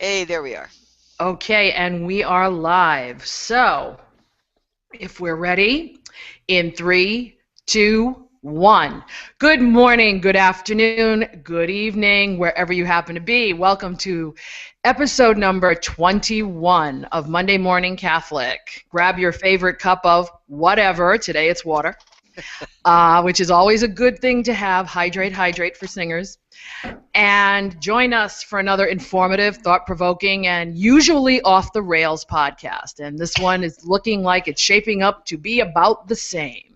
Hey, there we are. Okay, and we are live. So, if we're ready, in three, two, one. Good morning, good afternoon, good evening, wherever you happen to be. Welcome to episode number 21 of Monday Morning Catholic. Grab your favorite cup of whatever. Today it's water, which is always a good thing to have. Hydrate, hydrate for singers. And join us for another informative, thought-provoking, and usually off-the-rails podcast. And this one is looking like it's shaping up to be about the same.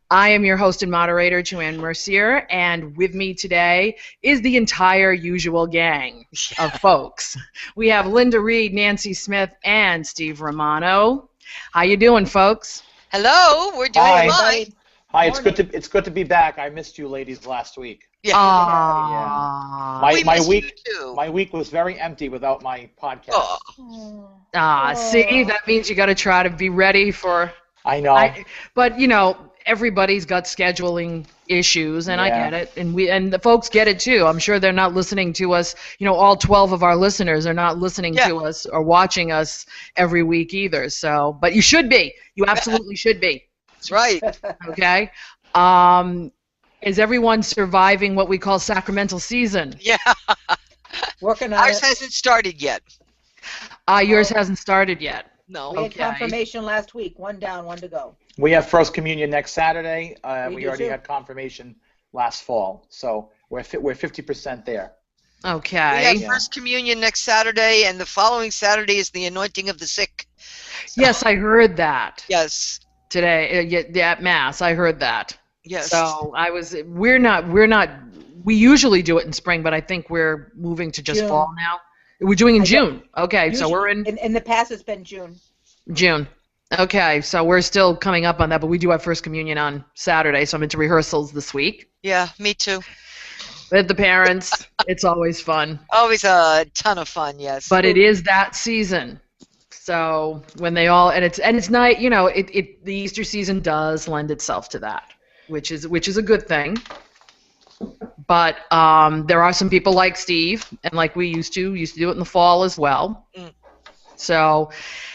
I am your host and moderator, Joanne Mercier, and with me today is the entire usual gang of folks. We have Linda Reed, Nancy Smith, and Steve Romano. How you doing, folks? Hello, we're doing Hi. fine. Hi, it's good to be back. I missed you ladies last week. Yeah. We My miss week you too. my week was very empty without my podcast. See, that means you got to try to be ready for. I know. But everybody's got scheduling issues, and I Yeah. get it, and the folks get it too. I'm sure they're not listening to us. All 12 of our listeners are not listening to us or watching us every week either. So, but you should be. You absolutely should be. That's right. Okay. Is everyone surviving what we call sacramental season? Yeah. Working on Ours it. hasn't started yet. Yours hasn't started yet. No. We had Okay. confirmation last week. One down, one to go. We have First Communion next Saturday. We We do already too. had confirmation last fall, so we're 50% there. We Okay. have Yeah. First Communion next Saturday, and the following Saturday is the anointing of the sick. Yes, I heard that Yes. today. At Mass, I heard that. Yes. So we usually do it in spring, but I think we're moving to just June. fall now. We're doing in I don't- June. Okay, so we're in In the past, it's been June. June. Okay, so we're still coming up on that, but we do have First Communion on Saturday, so I'm into rehearsals this week. Yeah, me too. With the parents, it's always fun. Always a ton of fun, yes. But it is that season. So when they all and it's nice, the Easter season does lend itself to that, which is a good thing. But there are some people like Steve, and like we used to do it in the fall as well. Mm. So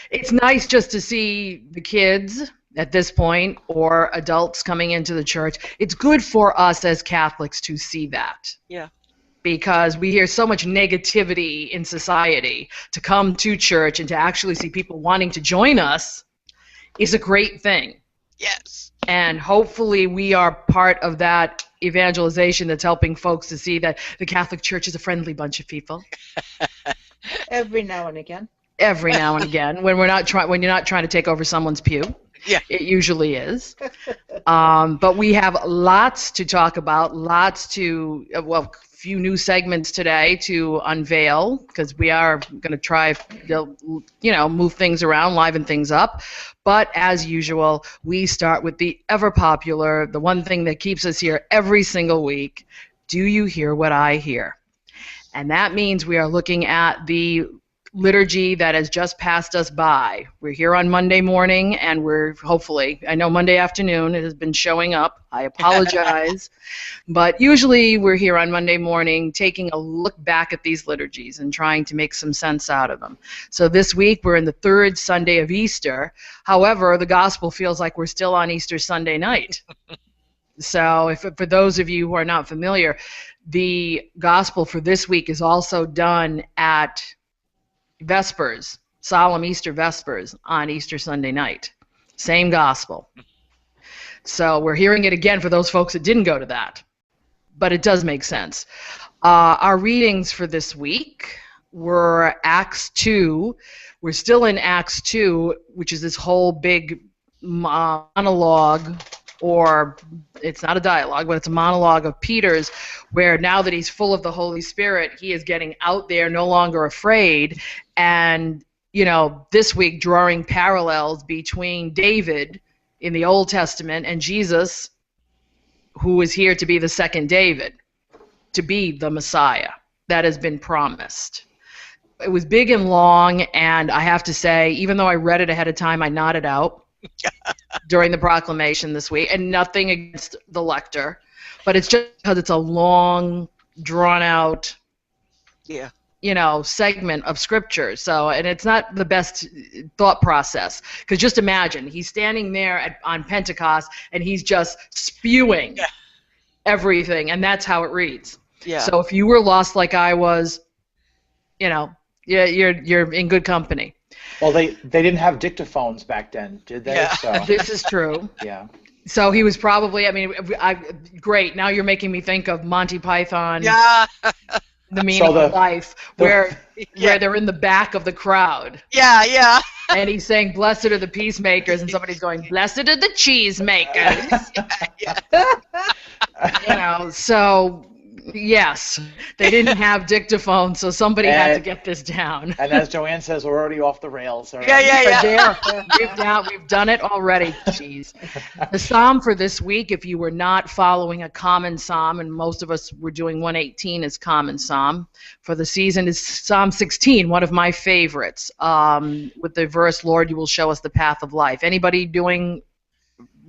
it's nice just to see the kids at this point or adults coming into the church. It's good for us as Catholics to see that. Yeah. Because we hear so much negativity in society. To come to church and to actually see people wanting to join us is a great thing. Yes. And hopefully we are part of that evangelization that's helping folks to see that the Catholic Church is a friendly bunch of people. Every now and again. Every now and again, when you're not trying to take over someone's pew. Yeah. It usually is. But we have lots to talk about, few new segments today to unveil, because we are going to try, move things around, liven things up. But as usual, we start with the ever popular, the one thing that keeps us here every single week. Do you hear what I hear? And that means we are looking at the liturgy that has just passed us by. We're here on Monday morning, and I know Monday afternoon it has been showing up. I apologize. But usually we're here on Monday morning taking a look back at these liturgies and trying to make some sense out of them. So this week we're in the third Sunday of Easter. However, the gospel feels like we're still on Easter Sunday night. So for those of you who are not familiar, the gospel for this week is also done at Vespers, solemn Easter Vespers on Easter Sunday night. Same gospel. So we're hearing it again for those folks that didn't go to that. But it does make sense. Our readings for this week were Acts 2. We're still in Acts 2, which is this whole big monologue, or it's not a dialogue, but it's a monologue of Peter's, where now that he's full of the Holy Spirit, he is getting out there, no longer afraid. And, this week drawing parallels between David in the Old Testament and Jesus, who is here to be the second David, to be the Messiah that has been promised. It was big and long, and I have to say, even though I read it ahead of time, I nodded out during the proclamation this week, and nothing against the lector, but it's just because it's a long, drawn-out, Yeah. segment of scripture. So, and it's not the best thought process, because just imagine he's standing there on Pentecost and he's just spewing everything, and that's how it reads. Yeah. So if you were lost like I was, you're in good company. Well, they didn't have dictaphones back then, did they? Yeah. So, This is true. yeah. So he was probably, great. Now you're making me think of Monty Python, Yeah. The Meaning of Life, where Yeah. they're in the back of the crowd. Yeah. And he's saying, "Blessed are the peacemakers," and somebody's going, "Blessed are the cheesemakers." So yes, they didn't have dictaphone, so somebody had to get this down. And as Joanne says, we're already off the rails. All right. Yeah. We've done it already. Jeez. The psalm for this week, if you were not following a common psalm, and most of us were doing 118 as common psalm for the season, is Psalm 16, one of my favorites, with the verse, "Lord, you will show us the path of life." Anybody doing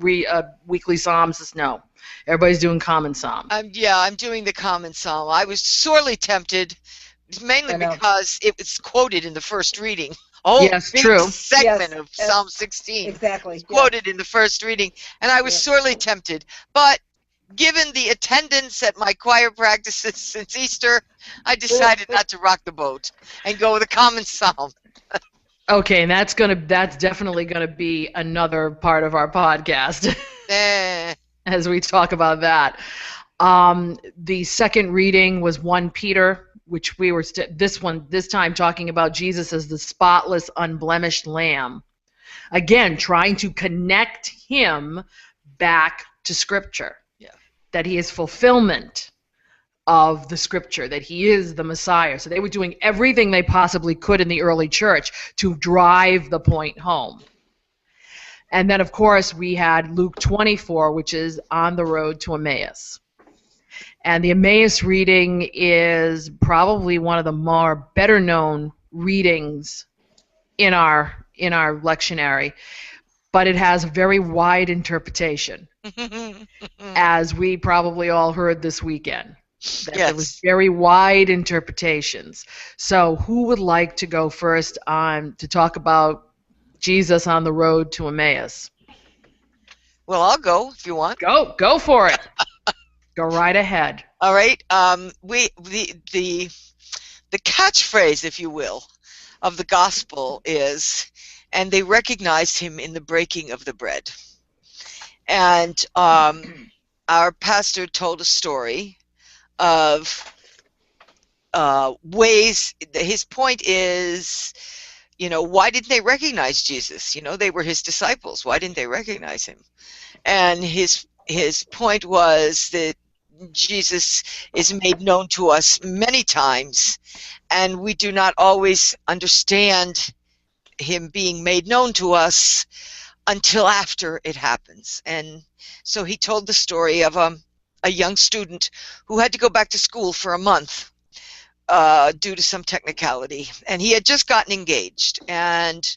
weekly psalms? No. Everybody's doing common psalm. I'm doing the common psalm. I was sorely tempted, mainly because it was quoted in the first reading. Yes, big true. segment of Psalm 16. Exactly. Quoted in the first reading, and I was sorely tempted. But given the attendance at my choir practices since Easter, I decided not to rock the boat and go with a common psalm. Okay, and that's definitely gonna be another part of our podcast. As we talk about that. The second reading was 1 Peter, which we were this time talking about Jesus as the spotless, unblemished Lamb. Again, trying to connect him back to Scripture. Yeah. That he is fulfillment of the Scripture, that he is the Messiah. So they were doing everything they possibly could in the early church to drive the point home. And then, of course, we had Luke 24, which is on the road to Emmaus. And the Emmaus reading is probably one of the more better-known readings in our lectionary, but it has a very wide interpretation, as we probably all heard this weekend. There was very wide interpretations. So who would like to go first to talk about Jesus on the road to Emmaus? Well, I'll go if you want. Go for it. Go right ahead. All right. The catchphrase, if you will, of the gospel is, "And they recognized him in the breaking of the bread." And our pastor told a story of ways. His point is, why didn't they recognize Jesus? They were his disciples. Why didn't they recognize him? And his point was that Jesus is made known to us many times, and we do not always understand him being made known to us until after it happens. And so he told the story of a young student who had to go back to school for a month due to some technicality, and he had just gotten engaged, and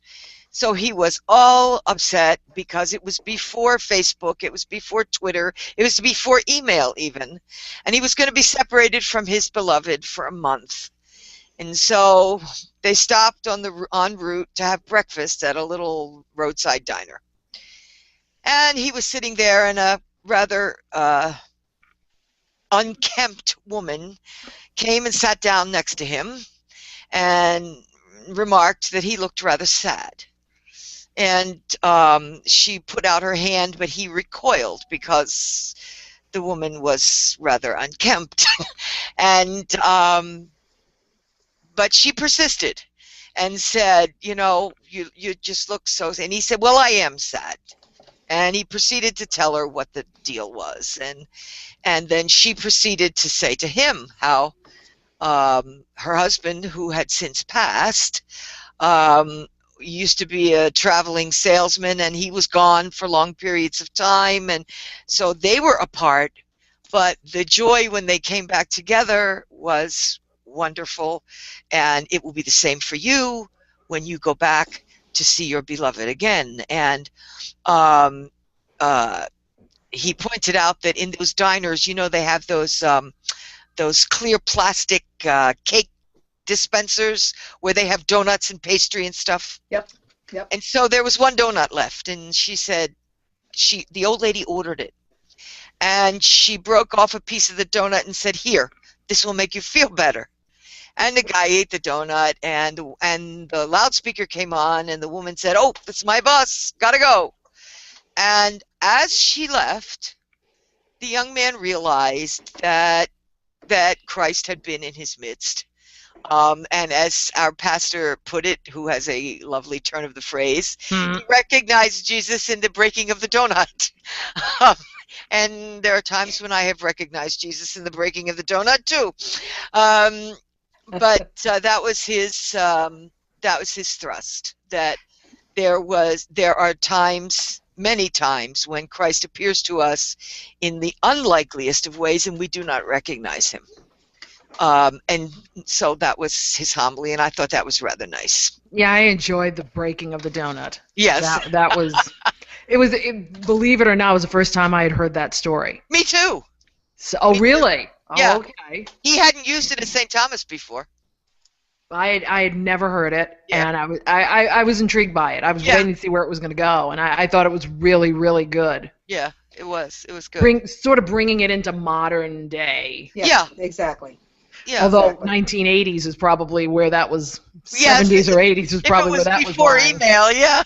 so he was all upset because it was before Facebook, it was before Twitter, it was before email even, and he was going to be separated from his beloved for a month. And so they stopped en route to have breakfast at a little roadside diner, and he was sitting there, and a rather unkempt woman came and sat down next to him and remarked that he looked rather sad. And she put out her hand, but he recoiled because the woman was rather unkempt. And but she persisted and said, you just look so, and he said, well, I am sad. And he proceeded to tell her what the deal was. And then she proceeded to say to him how her husband, who had since passed, used to be a traveling salesman, and he was gone for long periods of time, and so they were apart, but the joy when they came back together was wonderful, and it will be the same for you when you go back to see your beloved again. And he pointed out that in those diners, they have those clear plastic cake dispensers where they have donuts and pastry and stuff. Yep. And so there was one donut left, and she said, the old lady ordered it, and she broke off a piece of the donut and said, "Here, this will make you feel better." And the guy ate the donut, and the loudspeaker came on, and the woman said, "Oh, it's my bus, gotta go." And as she left, the young man realized that Christ had been in his midst. And as our pastor put it, who has a lovely turn of the phrase, he recognized Jesus in the breaking of the donut. And there are times when I have recognized Jesus in the breaking of the donut too. But that was his thrust. That there are times, many times, when Christ appears to us in the unlikeliest of ways, and we do not recognize him. And so that was his homily, and I thought that was rather nice. Yeah, I enjoyed the breaking of the donut. Yes. That was, believe it or not, it was the first time I had heard that story. Me too. So, Me really? Too. Yeah. Oh, okay. He hadn't used it at St. Thomas before. I had never heard it, Yeah. and I was intrigued by it. I was waiting to see where it was going to go, and I thought it was really, really good. Yeah, it was. It was good. Sort of bringing it into modern day. Yeah. Exactly. Yeah. Although Exactly. 1980s is probably where that was. Yes, 70s or 80s is probably where that was. Before lying. email, yeah.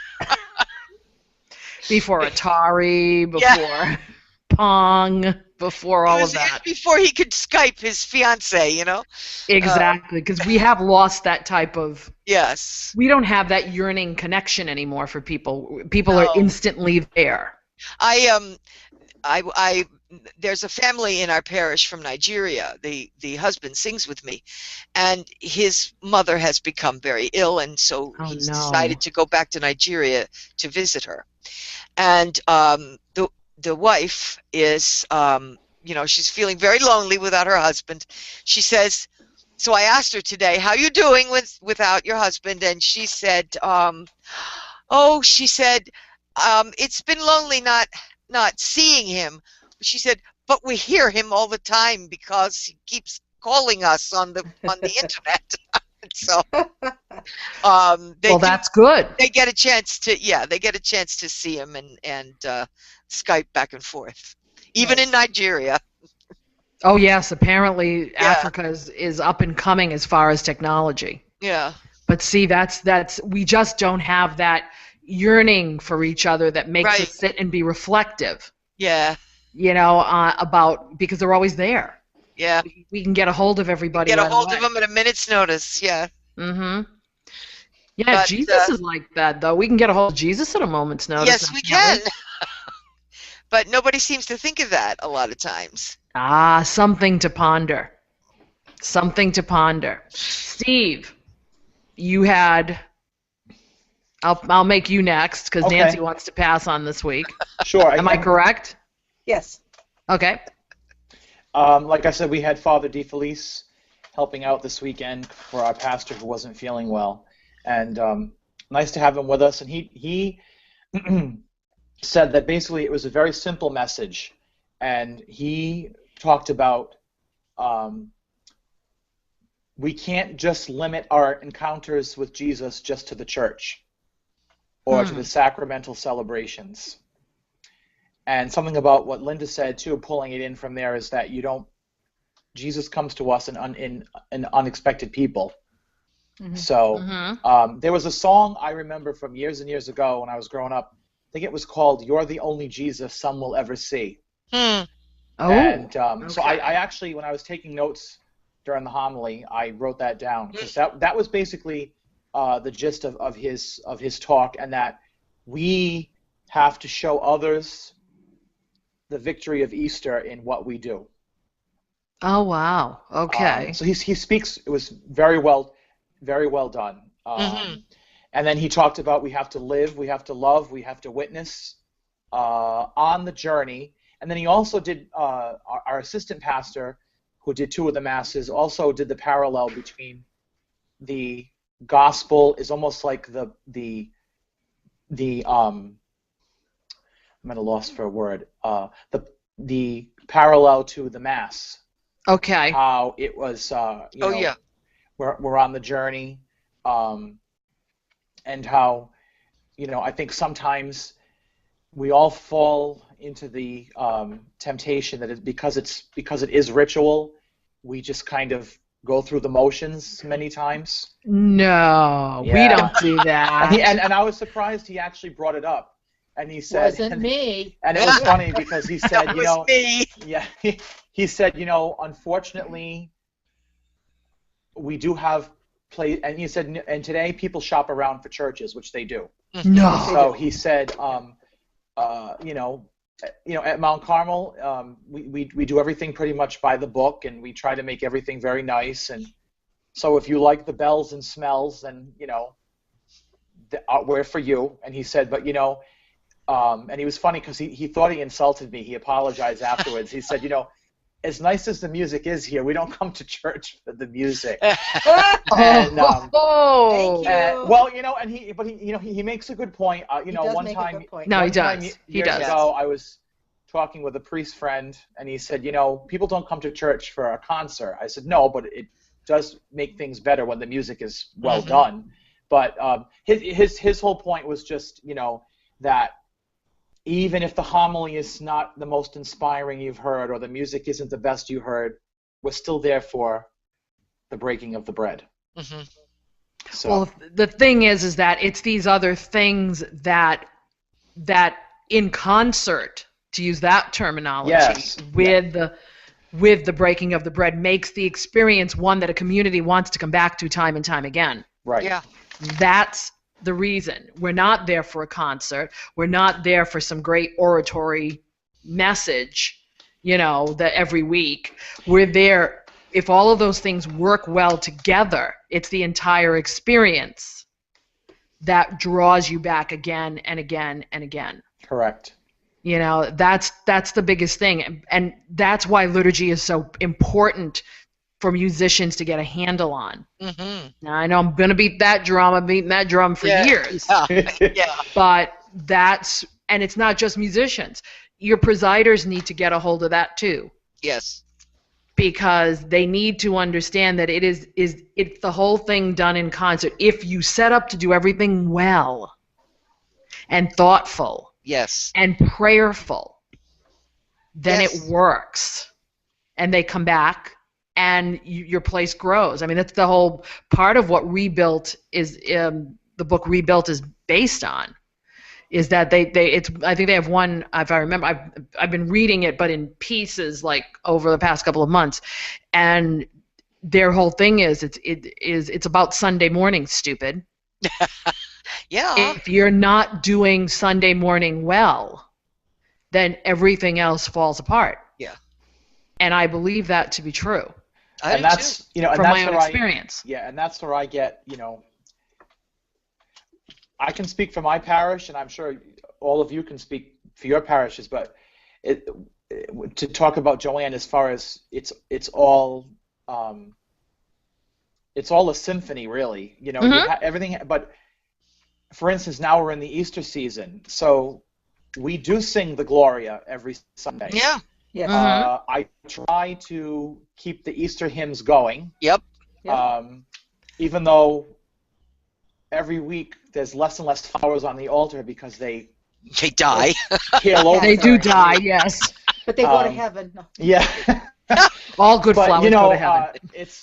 Before Atari, before Pong, before all of that. Before he could Skype his fiance, you know? Exactly, because we have lost that type of. Yes. We don't have that yearning connection anymore for people. People are No. instantly there. There's a family in our parish from Nigeria. The husband sings with me, and his mother has become very ill, and so he's decided to go back to Nigeria to visit her. And the wife is, she's feeling very lonely without her husband. She says, so I asked her today, "How you doing without your husband?" And she said, "It's been lonely not seeing him." She said, "But we hear him all the time because he keeps calling us on the internet." So, that's good. They get a chance to see him and Skype back and forth, even in Nigeria. Oh yes, apparently Africa is up and coming as far as technology. Yeah. But see, that's we just don't have that yearning for each other that makes us sit and be reflective. Yeah. About, because they're always there. Yeah. We can get a hold of everybody. Get a hold of them at a minute's notice. Yeah. Mm-hmm. Yeah, but, Jesus is like that, though. We can get a hold of Jesus at a moment's notice. Yes, we can. But nobody seems to think of that a lot of times. Something to ponder. Something to ponder. Steve, you had. I'll make you next because Nancy wants to pass on this week. Sure. Am I correct? Yes. Okay. Like I said, we had Father DeFelice helping out this weekend for our pastor who wasn't feeling well, and nice to have him with us. And he said that basically it was a very simple message, and he talked about we can't just limit our encounters with Jesus just to the church or to the sacramental celebrations. And something about what Linda said too, pulling it in from there, is that Jesus comes to us in unexpected people. Mm-hmm. So there was a song I remember from years and years ago when I was growing up. I think it was called "You're the Only Jesus Some Will Ever See." Oh. And so I actually, when I was taking notes during the homily, I wrote that down because that was basically the gist of his talk, and that we have to show others the victory of Easter in what we do. Oh wow! Okay. So he speaks. It was very well done. And then he talked about we have to live, we have to love, we have to witness on the journey. And then he also did our assistant pastor, who did 2 of the masses, also did the parallel between the gospel is almost like the I'm at a loss for a word. The parallel to the Mass. Okay. How it was, where we're on the journey, and how, I think sometimes we all fall into the temptation that because it is ritual, we just kind of go through the motions many times. No, we Yeah. don't do that. And I was surprised he actually brought it up, and he said, Wasn't me. and it was funny because he said, That was me. yeah, he said, unfortunately, we do have and he said, and today people shop around for churches, which they do. No. So he said, at Mount Carmel, we do everything pretty much by the book, and we try to make everything very nice. And so if you like the bells and smells, then we're for you. And he said, but and he was funny because he thought he insulted me. He apologized afterwards. He said, as nice as the music is here, we don't come to church for the music. And, Thank you. well, and he makes a good point. He does one make a time, good point. No, he one time does. He years does. ago, I was talking with a priest friend, and he said, people don't come to church for a concert. I said, no, but it does make things better when the music is well done. But his whole point was just, that even if the homily is not the most inspiring you've heard, or the music isn't the best you heard, we're still there for the breaking of the bread. Mm-hmm. So, Well, the thing is that it's these other things that in concert, to use that terminology, Yes. with the breaking of the bread, makes the experience one that a community wants to come back to time and time again. right. Yeah. That's the reason. We're not there for a concert. We're not there for some great oratory message, that every week. We're there, if all of those things work well together, it's the entire experience that draws you back again and again and again. Correct. That's the biggest thing. And that's why liturgy is so important for musicians to get a handle on. Mm-hmm. Now, I know I'm going to beat that drum. I've beaten that drum for years. Yeah. But and it's not just musicians. Your presiders need to get a hold of that too, Yes. because they need to understand that it's the whole thing done in concert. If you set up to do everything well and thoughtful Yes. and prayerful, then Yes. it works. And they come back and your place grows. I mean, that's the whole part of what Rebuilt is, the book Rebuilt is based on, is that I think they have one, if I remember, I've been reading it, but in pieces, like over the past couple of months, and their whole thing is it's about Sunday morning, stupid. Yeah. If you're not doing Sunday morning well, then everything else falls apart. Yeah. And I believe that to be true I And do that's, too. and from that's my own where experience. Yeah, and that's where I get, I can speak for my parish, and I'm sure all of you can speak for your parishes, but to talk about Joanne, as far as it's all a symphony, really. You everything. But for instance, now we're in the Easter season, so we do sing the Gloria every Sunday. Yeah. Yes. I try to keep the Easter hymns going. Yep. Even though every week there's less and less flowers on the altar because they They die. keel over. They do die, yes. But they go to heaven. No. Yeah. All good But flowers go to heaven.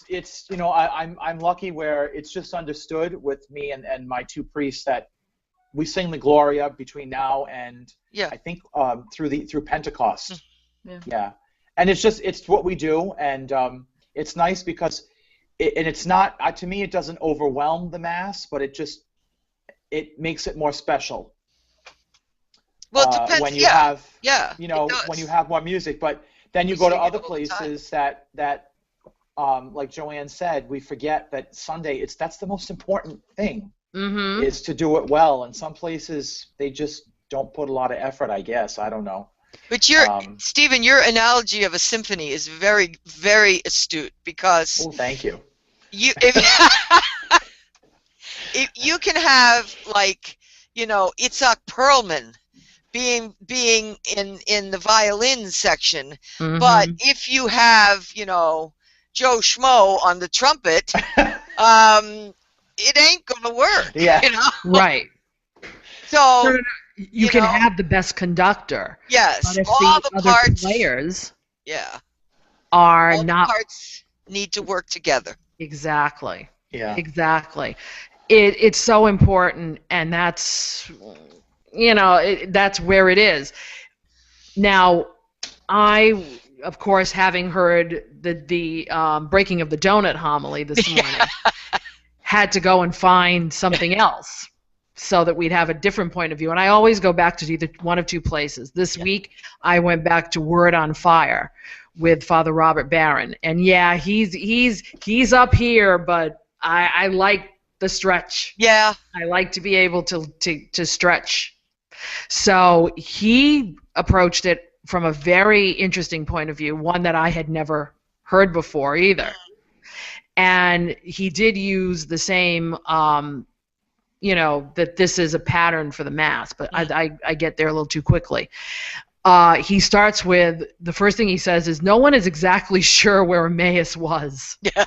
it's I'm lucky where it's just understood with me and my two priests that we sing the Gloria between now and I think through Pentecost. Yeah. And it's what we do, and it's nice because it's not, to me, it doesn't overwhelm the Mass, but it makes it more special. Well, it depends. When you have, it when you does. have more music, but then you We go to sing it other all the time. places that like Joanne said, we forget that Sunday, that's the most important thing, Mm-hmm. is to do it well. And some places, they just don't put a lot of effort, I guess. I don't know. But Stephen, your analogy of a symphony is very, very astute, because Oh, thank you. if you can have, like, Itzhak Perlman being in the violin section, Mm-hmm. but if you have, Joe Schmo on the trumpet, it ain't gonna work. Yeah. You know. Right. So No, no, no. You can have the best conductor, yes, but if all the the other parts. players Yeah. are All the not parts need to work together. exactly. Yeah. Exactly. It's so important, and that's that's where it is. Now, I, of course, having heard the breaking of the donut homily this morning, had to go and find something else so that we'd have a different point of view. And I always go back to either one of two places. This week, I went back to Word on Fire with Father Robert Barron, and yeah, he's up here, but I like the stretch. Yeah. I like to be able to stretch. So he approached it from a very interesting point of view, one that I had never heard before either. And he did use the same, that this is a pattern for the Mass, but I get there a little too quickly. He starts with, the first thing he says is, no one is exactly sure where Emmaus was. Yeah.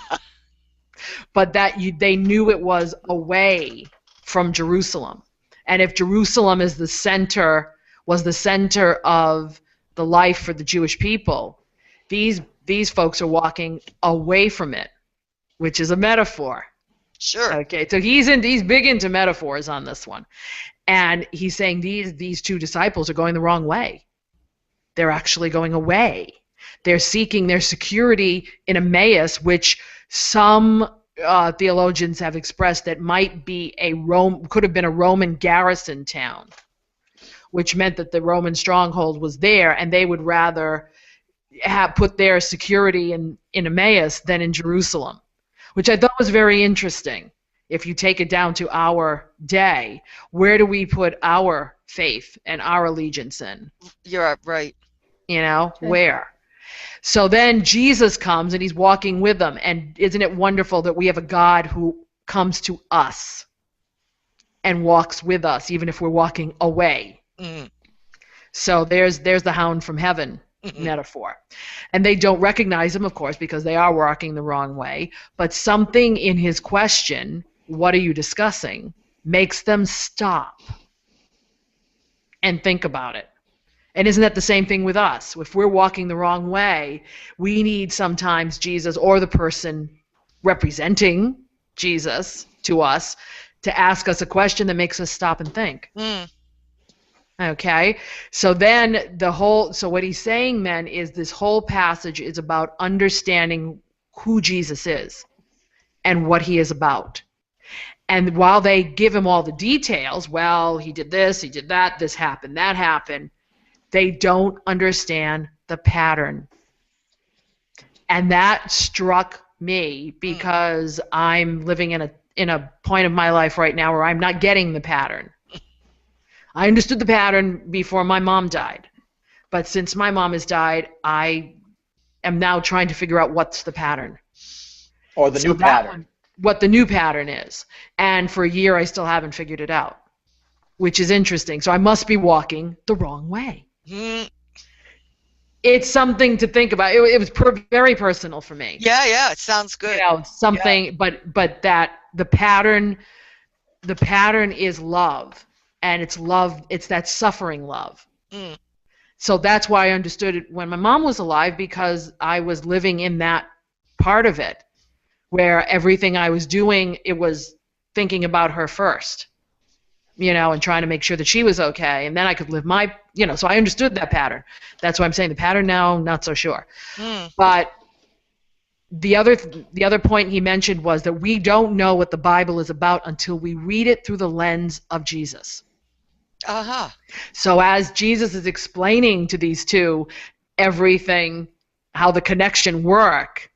But that they knew it was away from Jerusalem. And if Jerusalem was the center of the life for the Jewish people, these folks are walking away from it, which is a metaphor. Sure. Okay, so he's big into metaphors on this one. And he's saying these two disciples are going the wrong way. They're actually going away. They're seeking their security in Emmaus, which some theologians have expressed that might be could have been a Roman garrison town, which meant that the Roman stronghold was there, and they would rather put their security in Emmaus than in Jerusalem, which I thought was very interesting. If you take it down to our day, where do we put our faith and our allegiance in? You're right. Where? So then Jesus comes and he's walking with them, and isn't it wonderful that we have a God who comes to us and walks with us, even if we're walking away? Mm. So there's the hound from heaven metaphor. And they don't recognize him, of course, because they are walking the wrong way, but something in his question, what are you discussing, makes them stop and think about it. And isn't that the same thing with us? If we're walking the wrong way, we need sometimes Jesus or the person representing Jesus to us to ask us a question that makes us stop and think. Mm. Okay? So then so what he's saying then is this whole passage is about understanding who Jesus is and what he is about. And while they give him all the details, well, he did this, he did that, this happened, that happened, they don't understand the pattern. And that struck me because I'm living in a point of my life right now where I'm not getting the pattern. I understood the pattern before my mom died. But since my mom has died, I am now trying to figure out what's the pattern. Or the new pattern. What the new pattern is. And for a year, I still haven't figured it out, which is interesting. So I must be walking the wrong way. Mm. It's something to think about. It was very personal for me. Yeah, it sounds good. Something, but that the pattern is love, and it's love. It's that suffering love. Mm. So that's why I understood it when my mom was alive, because I was living in that part of it, where everything I was doing, it was thinking about her first, and trying to make sure that she was okay, and then I could live my, so I understood that pattern. That's why I'm saying the pattern now, not so sure. Mm. But the other point he mentioned was that we don't know what the Bible is about until we read it through the lens of Jesus. Uh-huh. So as Jesus is explaining to these two everything, how the connection work,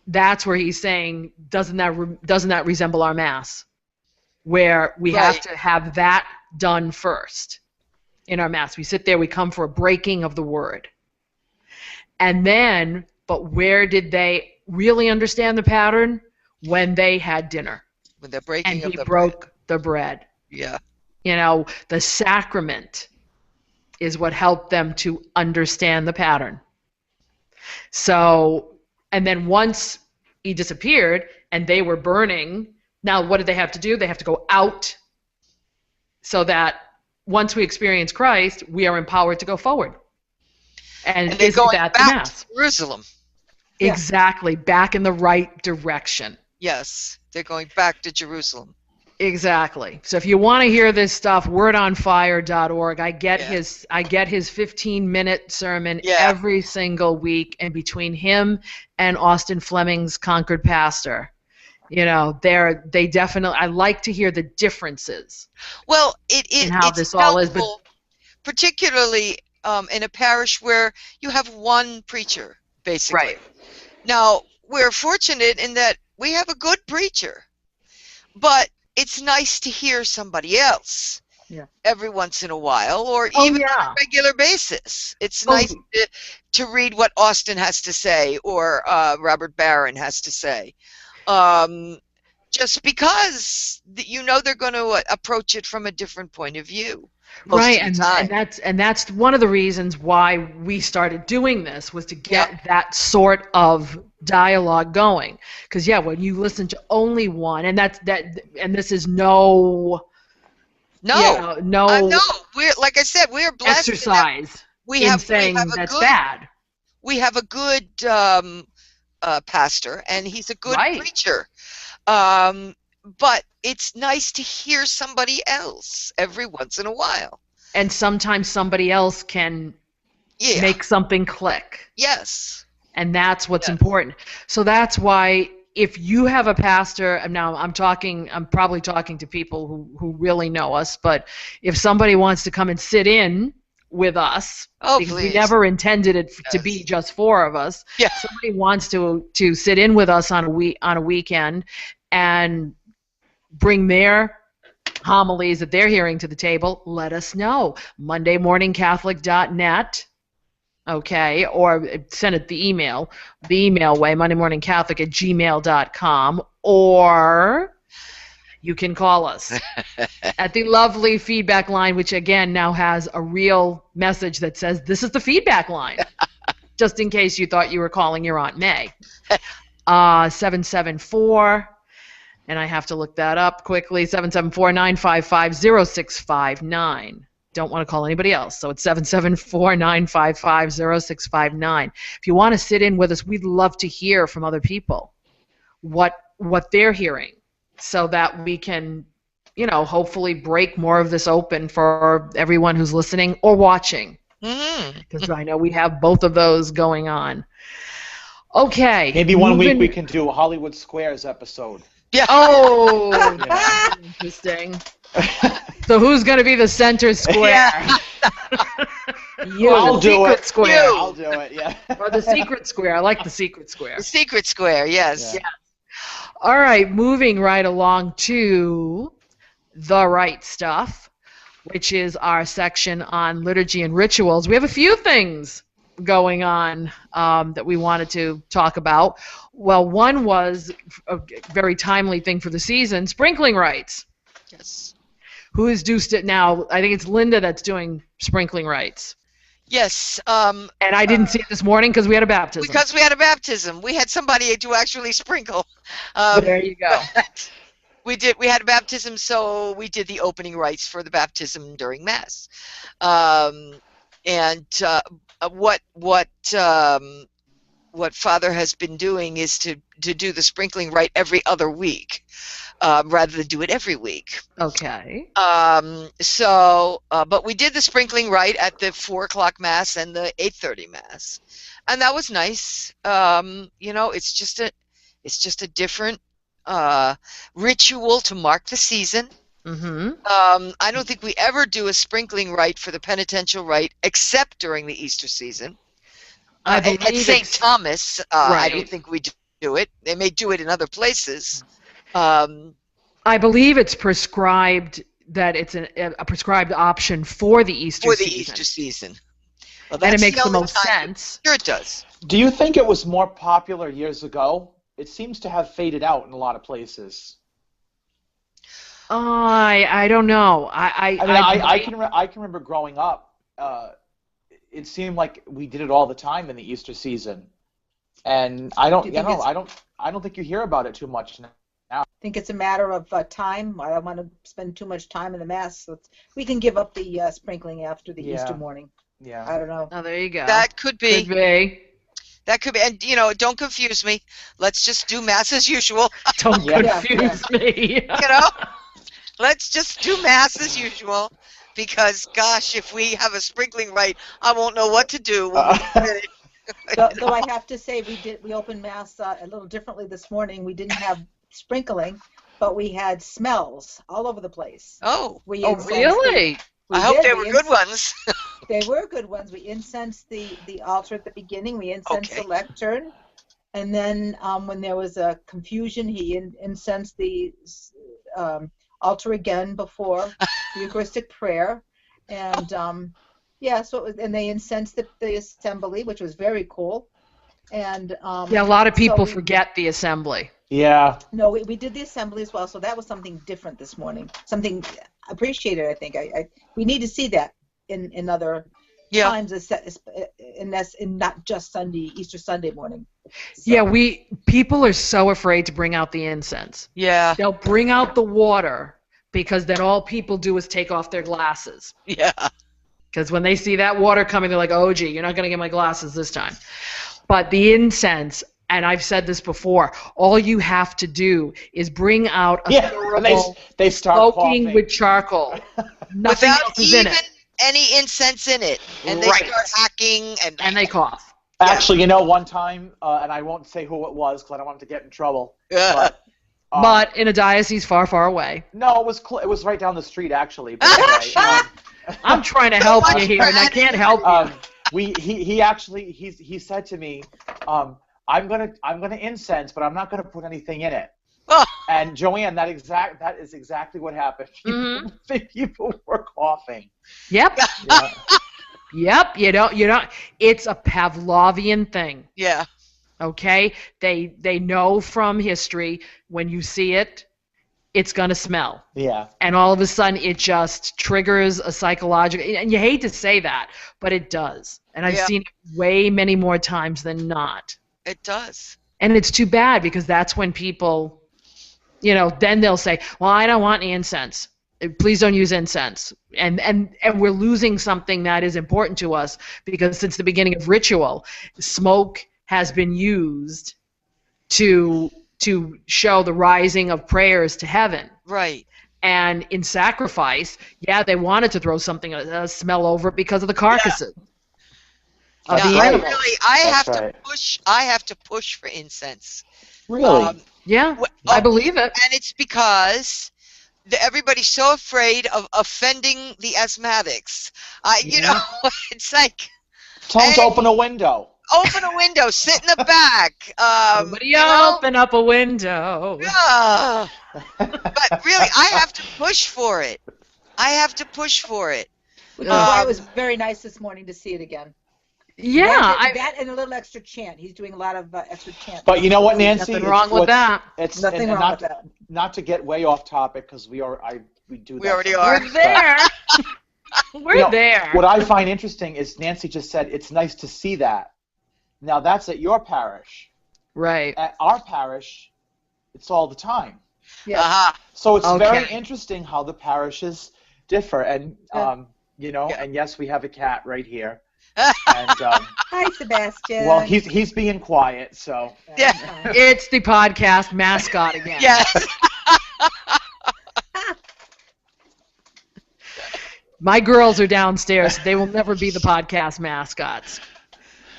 that's where he's saying, doesn't that resemble our Mass, where we have to have that done first in our Mass. We sit there, we come for a breaking of the word. And then, but where did they really understand the pattern? When they had dinner. When the breaking and of he the broke bread. the bread. Yeah. The sacrament is what helped them to understand the pattern. So, and then once he disappeared and they were burning. Now, what did they have to do? They have to go out so that once we experience Christ, we are empowered to go forward. And they're isn't going that the back Mass? to Jerusalem. Exactly, back in the right direction. Yes, they're going back to Jerusalem. Exactly. So if you want to hear this stuff, wordonfire.org. I get Yeah. his 15-minute sermon Yeah. every single week, and between him and Austin Fleming's Concord Pastor, they definitely. I like to hear the differences. Well, in how it's this all is, but helpful, particularly in a parish where you have one preacher, basically. right. Now, we're fortunate in that we have a good preacher, but it's nice to hear somebody else every once in a while, or even on a regular basis. It's nice to read what Austin has to say, or Robert Barron has to say, just because they're going to approach it from a different point of view. Right, and that's one of the reasons why we started doing this, was to get that sort of dialogue going. Because when you listen to only one, and this is no. We're, like I said, we're blessed. Exercise. Saying that's bad. We have a good pastor, and he's a good preacher. But it's nice to hear somebody else every once in a while. And sometimes somebody else can make something click. Yes. And that's what's important. So that's why if you have a pastor, and now I'm probably talking to people who really know us, but if somebody wants to come and sit in with us, because please. We never intended it to be just four of us. Yeah. Somebody wants to sit in with us on a weekend and bring their homilies that they're hearing to the table, let us know. MondayMorningCatholic.net, okay, or send it the email way, MondayMorningCatholic@gmail.com, or you can call us at the lovely feedback line, which again now has a real message that says, this is the feedback line, just in case you thought you were calling your Aunt May. 774, and I have to look that up quickly, 774-955-0659. Don't want to call anybody else, so it's 774-955-0659. If you want to sit in with us, we'd love to hear from other people what they're hearing, so that we can, hopefully break more of this open for everyone who's listening or watching. Because I know we have both of those going on. Okay. Maybe one week we can do a Hollywood Squares episode. Yeah. Oh, interesting. So who's going to be the center square? Yeah. I'll do it. Square. I'll do it, yeah. Or the secret square. I like the secret square. The secret square, yes. Yeah. All right, moving right along to The Right Stuff, which is our section on liturgy and rituals. We have a few things going on that we wanted to talk about. Well, one was a very timely thing for the season, sprinkling rites. Yes. Who is due now? I think it's Linda that's doing sprinkling rites. Yes. And I didn't see it this morning because we had a baptism. Because we had a baptism. We had somebody to actually sprinkle. There you go. We had a baptism, so we did the opening rites for the baptism during Mass. What Father has been doing is to do the sprinkling rite every other week, rather than do it every week. Okay. But we did the sprinkling rite at the 4:00 Mass and the 8:30 Mass, and that was nice. It's just a different ritual to mark the season. Mm-hmm. I don't think we ever do a sprinkling rite for the penitential rite except during the Easter season. At St. Thomas, right. I don't think we do it. They may do it in other places. I believe it's prescribed, that it's a prescribed option for the Easter season. Easter season. Well, and it makes the most sense. Sure it does. Do you think it was more popular years ago? It seems to have faded out in a lot of places. I don't know. I can remember growing up. It seemed like we did it all the time in the Easter season. And I don't, Do you you think know, it's- I don't think you hear about it too much now. I think it's a matter of time. I don't want to spend too much time in the Mass. So we can give up the sprinkling after the Yeah. Easter morning. Yeah. I don't know. Oh, there you go. That could be. Could be. That could be. And, don't confuse me. Let's just do Mass as usual. Don't Yeah. confuse me. Let's just do Mass as usual. Because, gosh, if we have a sprinkling rite, I won't know what to do when we finish. Though I have to say, we opened Mass a little differently this morning. We didn't have sprinkling, but we had smells all over the place. Oh, We Oh, incensed really? I hope they were good ones. They were good ones. We incensed the altar at the beginning. We incensed Okay. the lectern. And then when there was a confusion, he incensed the altar again before the Eucharistic prayer. And so it was, and they incensed the assembly, which was very cool. And Yeah, a lot of people we- forget the assembly. Yeah. No, we did the assembly as well, so that was something different this morning. Something appreciated, I think. We need to see that in other Yeah. times, in not just Easter Sunday morning. So, Yeah, people are so afraid to bring out the incense. Yeah. They'll bring out the water because then all people do is take off their glasses. Yeah. Because when they see that water coming, they're like, oh, gee, you're not going to get my glasses this time. But the incense, and I've said this before, all you have to do is bring out a Yeah. And thurible they start smoking coughing. with charcoal. Nothing Without else is in even it. any incense in it. And they Right. start hacking And they cough. Actually, one time, and I won't say who it was because I don't want him to get in trouble. But, But in a diocese far, far away. no, it was right down the street actually. But anyway, I'm trying to help you here, and I can't help you. he said to me, I'm gonna incense, but I'm not gonna put anything in it. Oh. And Joanne, that is exactly what happened. People were coughing. Yep. Yeah. Yep. You don't. It's a Pavlovian thing. Yeah. Okay. They know from history when you see it, it's gonna smell. Yeah. And all of a sudden it just triggers a psychological, and you hate to say that, but it does. And I've Yeah. seen it way many more times than not. It does. And it's too bad because that's when people, then they'll say, well, I don't want any incense. Please don't use incense. And we're losing something that is important to us because since the beginning of ritual, smoke has been used to show the rising of prayers to heaven. Right. And in sacrifice, they wanted to throw something, a smell over it because of the carcasses of the Yeah, animals. I That's have right. to push for incense. Really? Yeah, Wh- I believe it. And it's because everybody's so afraid of offending the asthmatics. It's like, Tell them to Hey. open a window. open a window, sit in the back. Somebody open up a window. Yeah. But really, I have to push for it. which is why Um, it was very nice this morning to see it again. Yeah, that and a little extra chant. He's doing a lot of extra chant. But you know what, Nancy? nothing wrong with that. It's Nothing and wrong not, with that. Not to get way off topic because we do. We that already sometimes. are. We're there. We're You know, there. What I find interesting is Nancy just said it's nice to see that. Now that's at your parish. Right. At our parish, it's all the time. Yeah. Uh-huh. So it's very Okay. interesting how the parishes differ, and and yes, we have a cat right here, and Hi, Sebastian. well, he's being quiet, so Yeah. It's the podcast mascot again. Yes. My girls are downstairs. They will never be the podcast mascots.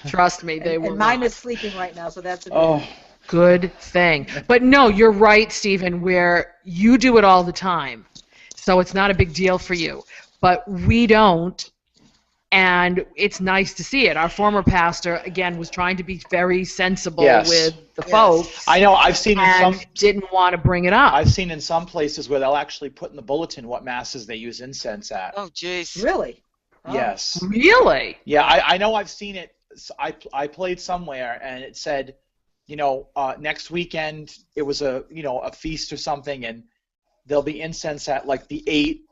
Trust me, they will and mine not. is sleeping right now, so that's a oh, Good thing. But no, you're right, Stephen, where you do it all the time. So it's not a big deal for you. But we don't, and it's nice to see it. Our former pastor, again, was trying to be very sensible Yes. with the Yes. folks I know I've seen in and some didn't want to bring it up. I've seen in some places where they'll actually put in the bulletin what masses they use incense at. Oh, jeez. really. Oh. Yes. Really? Yeah, I know I've seen it. I played somewhere and it said, next weekend it was a feast or something, and there'll be incense at like the 8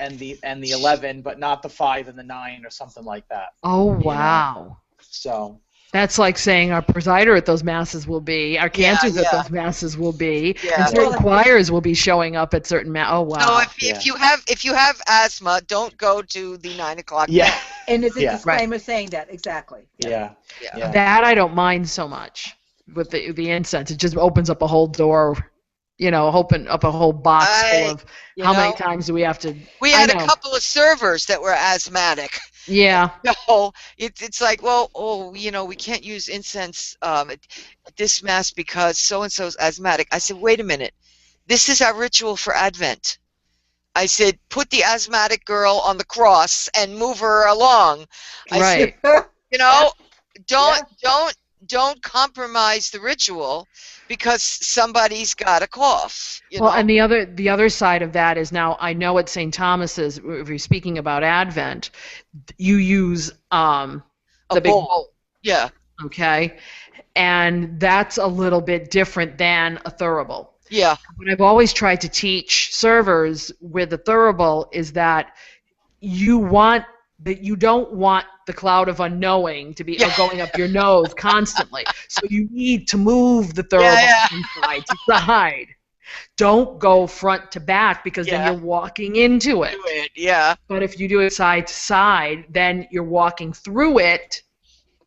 and the 11, but not the 5 and the 9 or something like that. Oh, wow. So That's like saying our presider at those masses will be, our cantors at yeah. those masses will be, Yeah. and certain choirs will be showing up at certain Oh wow! So Yeah. if you have asthma, don't go to the 9 o'clock. Yeah. And there's a Yeah. disclaimer saying that, exactly. Yeah. Yeah. Yeah. That I don't mind so much with the incense. It just opens up a whole door, open up a whole box full of you how many know, times do we have to. We had a couple of servers that were asthmatic. Yeah. No, it's like, well, we can't use incense at this mass because so and so's asthmatic. I said, wait a minute, this is our ritual for Advent. I said, put the asthmatic girl on the cross and move her along. I said, don't compromise the ritual because somebody's got a cough. And the other side of that is, now I know at St. Thomas's, if you're speaking about Advent, you use the big bowl. Yeah. Okay, and that's a little bit different than a thurible. Yeah. What I've always tried to teach servers with the thurible is that you don't want the cloud of unknowing to be going up your nose constantly. So you need to move the thurible from side to side. Don't go front to back because then you're walking into it. Yeah. But if you do it side to side, then you're walking through it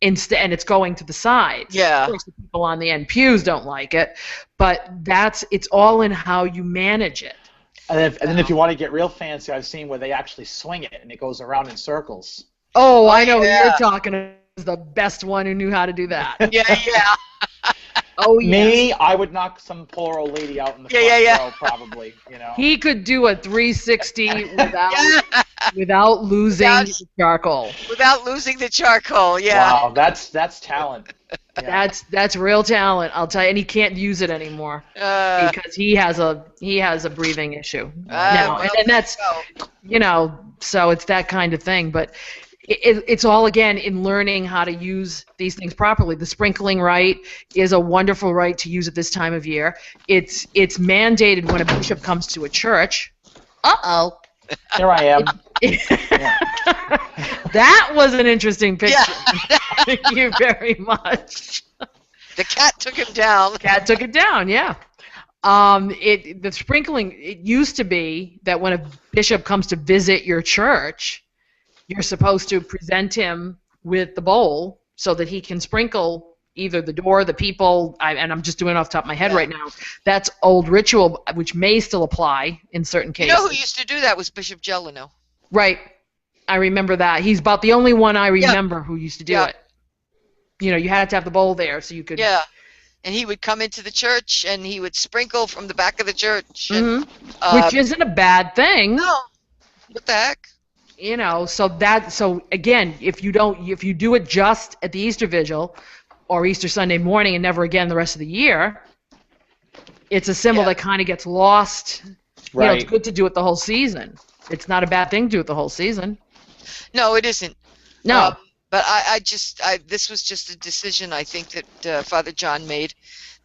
instead, and it's going to the sides. Yeah. Of course, the people on the end pews don't like it, but it's all in how you manage it. And then if you want to get real fancy, I've seen where they actually swing it and it goes around in circles. Oh, I know who you're talking to. The best one who knew how to do that. Yeah. Oh, yeah. Me, I would knock some poor old lady out in the front row, probably. He could do a 360 without losing the charcoal. Without losing the charcoal, yeah. Wow, that's talent. Yeah. That's real talent, I'll tell you. And he can't use it anymore because he has a breathing issue now, and that's so it's that kind of thing. But it's all, again, in learning how to use these things properly. The sprinkling rite is a wonderful rite to use at this time of year. It's mandated when a bishop comes to a church. Uh-oh. Here I am. That was an interesting picture. Yeah. Thank you very much. The cat took him down. Cat took it down, yeah. The sprinkling, it used to be that when a bishop comes to visit your church, you're supposed to present him with the bowl so that he can sprinkle either the door, the people, and I'm just doing it off the top of my head right now. That's old ritual, which may still apply in certain cases. You know who used to do that was Bishop Gelino. Right. I remember that. He's about the only one I remember who used to do it. You had to have the bowl there so you could... Yeah. And he would come into the church and he would sprinkle from the back of the church. And, which isn't a bad thing. No. What the heck? So again, if you do it just at the Easter Vigil or Easter Sunday morning and never again the rest of the year, it's a symbol that kind of gets lost. Right. It's good to do it the whole season. It's not a bad thing to do it the whole season. No, it isn't. No. But this was just a decision I think that Father John made,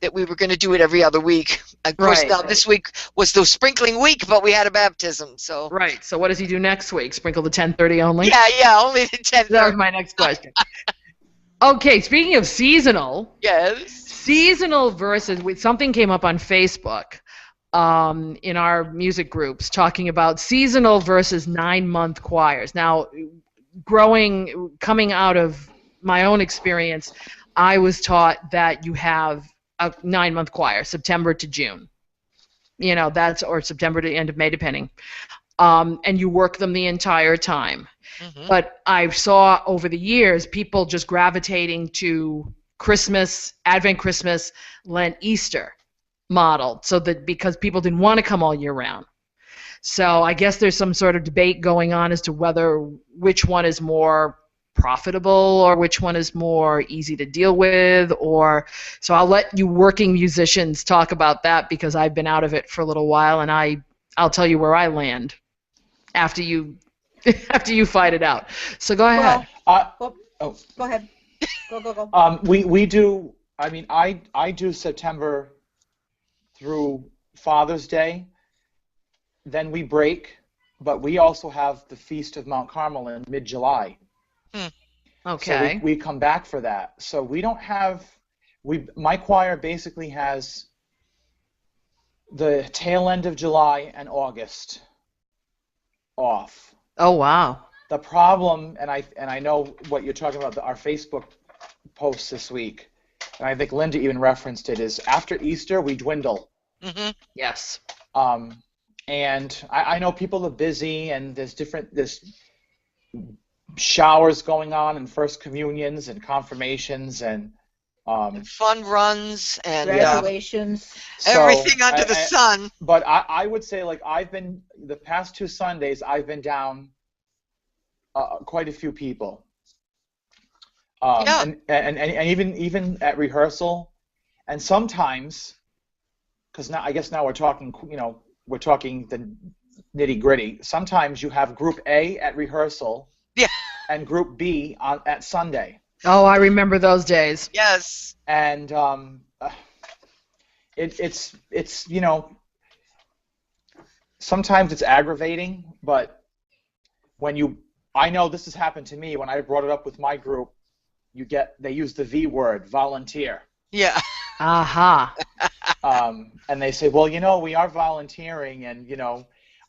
that we were going to do it every other week. Of course, now this week was the sprinkling week, but we had a baptism, so. Right. So what does he do next week? Sprinkle the 10:30 only? Yeah, only the 10:30. That was my next question. Okay, speaking of seasonal. Yes. Seasonal versus something came up on Facebook in our music groups talking about seasonal versus 9-month choirs. Now, coming out of my own experience, I was taught that you have a 9-month choir, September to June. Or September to the end of May, depending. And you work them the entire time. Mm-hmm. But I saw over the years people just gravitating to Christmas, Advent, Christmas, Lent, Easter model, so that because people didn't want to come all year round. So I guess there's some sort of debate going on as to which one is more profitable or which one is more easy to deal with, so I'll let you working musicians talk about that because I've been out of it for a little while, and I'll tell you where I land after you fight it out. So go ahead. Go ahead. Go. We do. I mean, I do September through Father's Day. Then we break, but we also have the Feast of Mount Carmel in mid-July. Okay. So we come back for that. So we don't have my choir basically has the tail end of July and August off. Oh, wow. The problem, and I know what you're talking about, our Facebook posts this week, and I think Linda even referenced it, is after Easter we dwindle. Mm-hmm. Yes. And I know people are busy, and there's showers going on, and first communions, and confirmations, and Fun runs and Graduations. everything under the sun. But I would say, like, the past 2 Sundays, I've been down quite a few people. And even at rehearsal, and sometimes, because I guess now we're talking, we're talking the nitty gritty. Sometimes you have Group A at rehearsal, and Group B at Sunday. Oh, I remember those days. Yes. And it's sometimes it's aggravating, but I know this has happened to me when I brought it up with my group. They use the V word, volunteer. Yeah. Aha. And they say, well, we are volunteering, and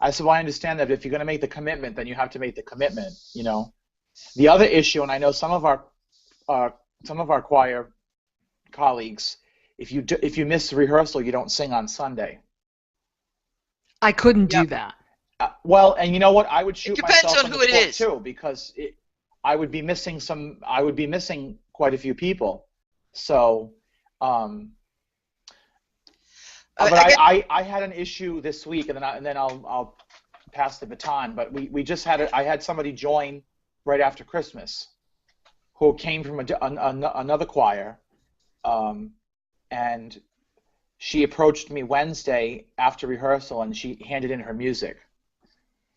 I said, well, I understand that, but if you're going to make the commitment, then you have to make the commitment. The other issue, and I know some of our choir colleagues, if you miss the rehearsal, you don't sing on Sunday. I couldn't do that. Well, and you know what? I would shoot myself depends on in the who it foot is. too, because I would be missing quite a few people. So, but I had an issue this week, and then I'll pass the baton. But I had somebody join right after Christmas, who came from another choir, and she approached me Wednesday after rehearsal, and she handed in her music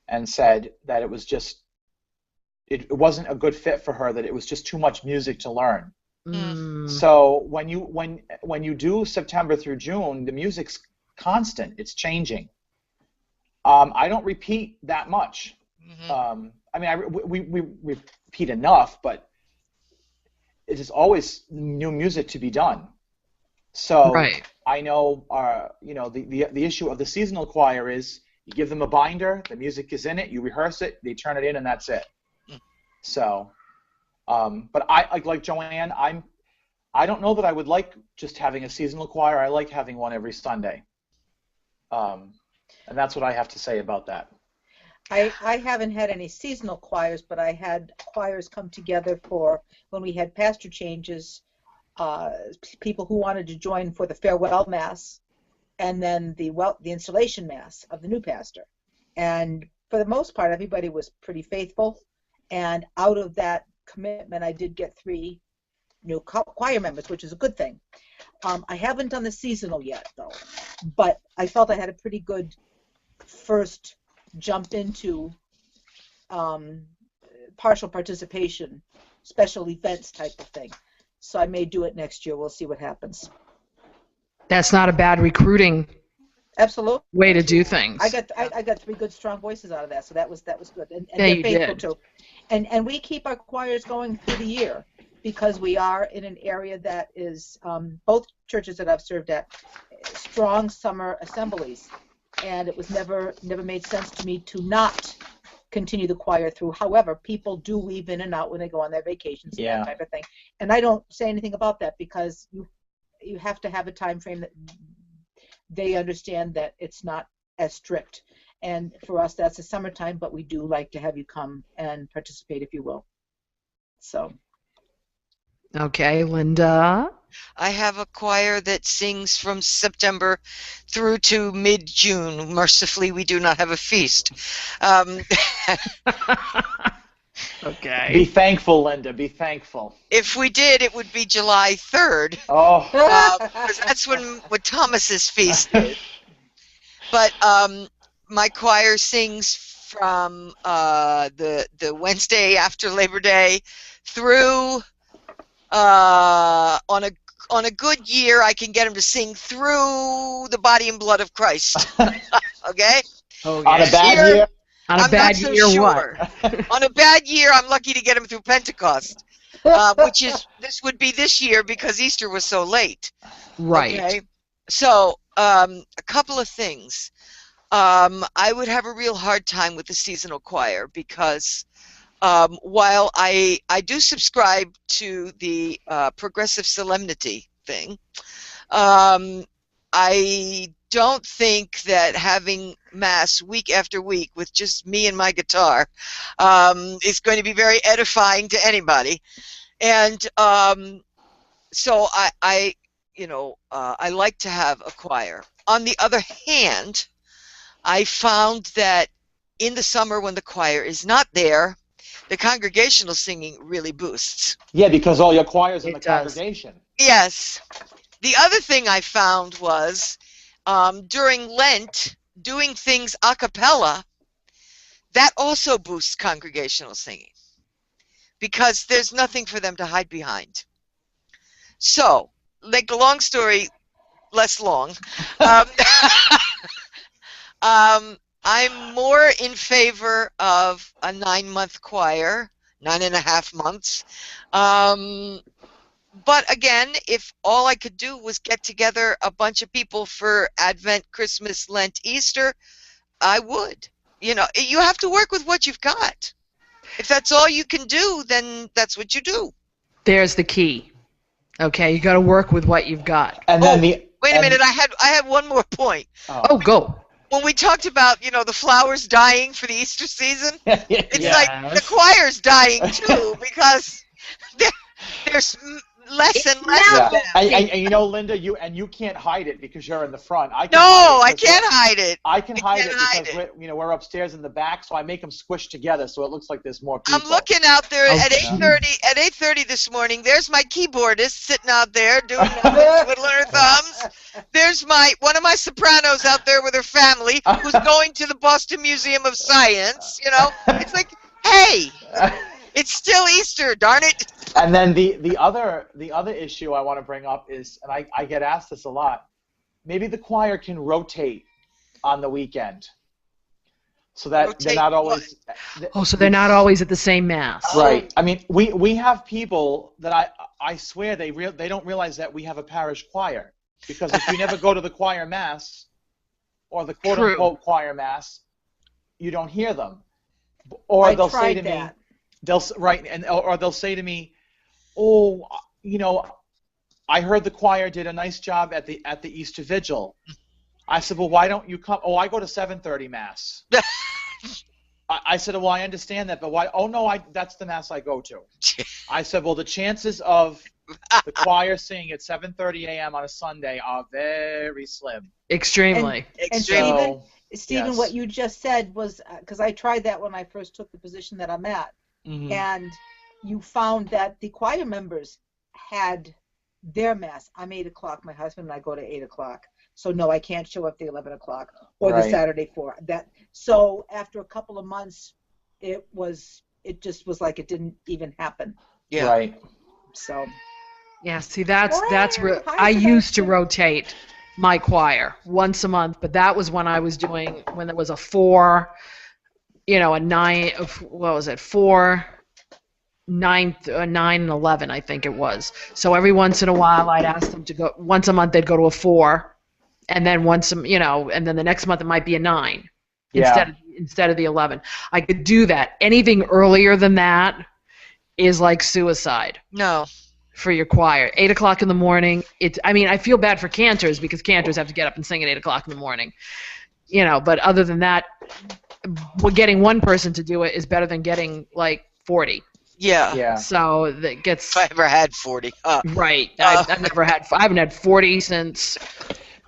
and said that it wasn't a good fit for her, that it was just too much music to learn. Mm. So when you do September through June, the music's constant, it's changing. I don't repeat that much. Mm-hmm. We repeat enough, but it is always new music to be done. So Right. I know, the issue of the seasonal choir is you give them a binder, the music is in it, you rehearse it, they turn it in, and that's it. So, but I like Joanne. I don't know that I would like just having a seasonal choir. I like having one every Sunday. And that's what I have to say about that. I haven't had any seasonal choirs, but I had choirs come together for when we had pastor changes, people who wanted to join for the farewell mass, and then the installation mass of the new pastor. And for the most part, everybody was pretty faithful. And out of that commitment, I did get 3 new choir members, which is a good thing. I haven't done the seasonal yet, though, but I felt I had a pretty good first jump into partial participation, special events type of thing. So I may do it next year. We'll see what happens. That's not a bad recruiting Absolutely. way to do things. I got 3 good strong voices out of that, so that was good, and Yeah, they're you faithful did. too. And we keep our choirs going through the year because we are in an area that is both churches that I've served at strong summer assemblies, and it was never made sense to me to not continue the choir through. However, people do leave in and out when they go on their vacations and that type of thing, and I don't say anything about that because you have to have a time frame that they understand that it's not as strict. And for us, that's the summertime, but we do like to have you come and participate, if you will. So. Okay, Linda. I have a choir that sings from September through to mid-June. Mercifully, we do not have a feast. Okay. Be thankful, Linda. Be thankful. If we did, it would be July 3rd. Oh. Because that's when Thomas's feast is. But my choir sings from the Wednesday after Labor Day through on a good year, I can get them to sing through the body and blood of Christ. Okay? Oh, On a bad year? On a I'm bad not so year, sure. what? On a bad year, I'm lucky to get them through Pentecost. this would be this year because Easter was so late. Right. Okay? So, a couple of things. I would have a real hard time with the seasonal choir because while I do subscribe to the progressive solemnity thing, I don't think that having Mass week after week with just me and my guitar is going to be very edifying to anybody. And so I like to have a choir. On the other hand, I found that in the summer when the choir is not there, the congregational singing really boosts. Yeah, because all your choirs in the does. congregation. Yes. The other thing I found was during Lent, doing things a cappella, that also boosts congregational singing because there's nothing for them to hide behind. So, make the long story less long. I'm more in favor of a 9-month choir, 9.5 months. But again, if all I could do was get together a bunch of people for Advent, Christmas, Lent, Easter, I would. You have to work with what you've got. If that's all you can do, then that's what you do. There's the key. Okay, you got to work with what you've got. And then wait a minute, I had one more point. Oh, go. When we talked about, the flowers dying for the Easter season, it's Yes. like the choir's dying too because there's less and less Yeah. of them. And Linda, you can't hide it because you're in the front. I can't hide it. I can hide can't it hide because we're upstairs in the back, so I make them squish together so it looks like there's more people. I'm looking out there at Okay. 8:30. At 8:30 this morning, there's my keyboardist sitting out there doing twiddling her thumbs. There's one of my sopranos out there with her family who's going to the Boston Museum of Science. It's like, hey, it's still Easter, darn it. And then the other issue I want to bring up is, and I get asked this a lot, maybe the choir can rotate on the weekend, so that they're not always. So they're not always at the same Mass. Right. I mean, we have people that I swear they don't realize that we have a parish choir, because if you never go to the choir Mass, or the quote unquote choir Mass, you don't hear them, or they'll say to me. They'll say to me, "Oh, I heard the choir did a nice job at the Easter Vigil." I said, "Well, why don't you come?" "Oh, I go to 7:30 Mass." I said, "Well, I understand that, but why?" "Oh no, that's the Mass I go to." I said, "Well, the chances of the choir singing at 7:30 a.m. on a Sunday are very slim." Extremely. And So, Stephen, yes. what you just said was, because I tried that when I first took the position that I'm at, Mhm. and you found that the choir members had their Mass. I'm 8 o'clock. My husband and I go to 8 o'clock. So no, I can't show up the 11 o'clock or the Right. Saturday 4. So after a couple of months, it just was like it didn't even happen. Yeah. Right. So Yeah, see, that's Choir, I used to Sebastian. rotate my choir once a month, but that was when I was when there was a 4, a 9, what was it, 4, 9, 9 and 11, I think it was. So every once in a while, I'd ask them to go, once a month they'd go to a 4, and then and then the next month it might be a 9 Yeah. instead of the 11. I could do that. Anything earlier than that is like suicide No. for your choir. 8 o'clock in the morning. I feel bad for cantors because cantors have to get up and sing at 8 o'clock in the morning. But other than that, getting one person to do it is better than getting like 40. Yeah. Yeah. So that gets If I ever had 40. right. I haven't had 40 since.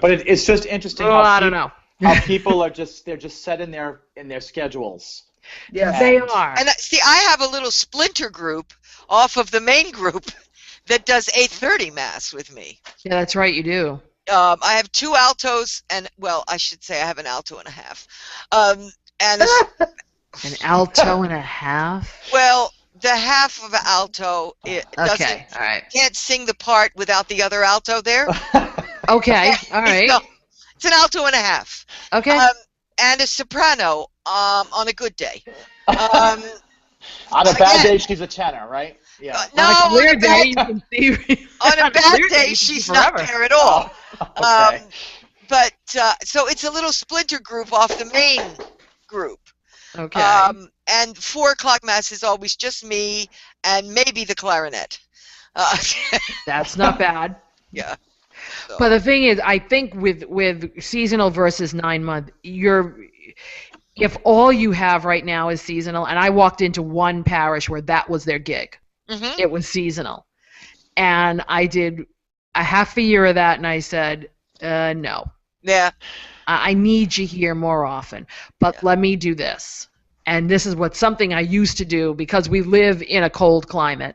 But it's just interesting I don't know. how people they're just set in their schedules. yeah, They are. And see, I have a little splinter group off of the main group that does 8:30 Mass with me. Yeah, that's right. You do. I have 2 altos, and I should say I have an alto and a half. And An alto and a half. the half of an alto Okay. All right. can't sing the part without the other alto there. Okay. All right. No, it's an alto and a half. Okay. And a soprano on a good day. On a bad Again. day, she's a tenor, right? Yeah. No, On a on clear a day, bad, you can see. on a on bad clear day, you can see she's not forever. there at all. Okay. But so it's a little splinter group off the main group. Okay. And 4 o'clock mass is always just me and maybe the clarinet. That's not bad. Yeah. So. But the thing is, I think with seasonal versus 9-month, if all you have right now is seasonal, and I walked into one parish where that was their gig, Mm-hmm. it was seasonal, and I did a half a year of that, and I said, no, Yeah. I need you here more often, but Yeah. let me do this. And this is something I used to do because we live in a cold climate.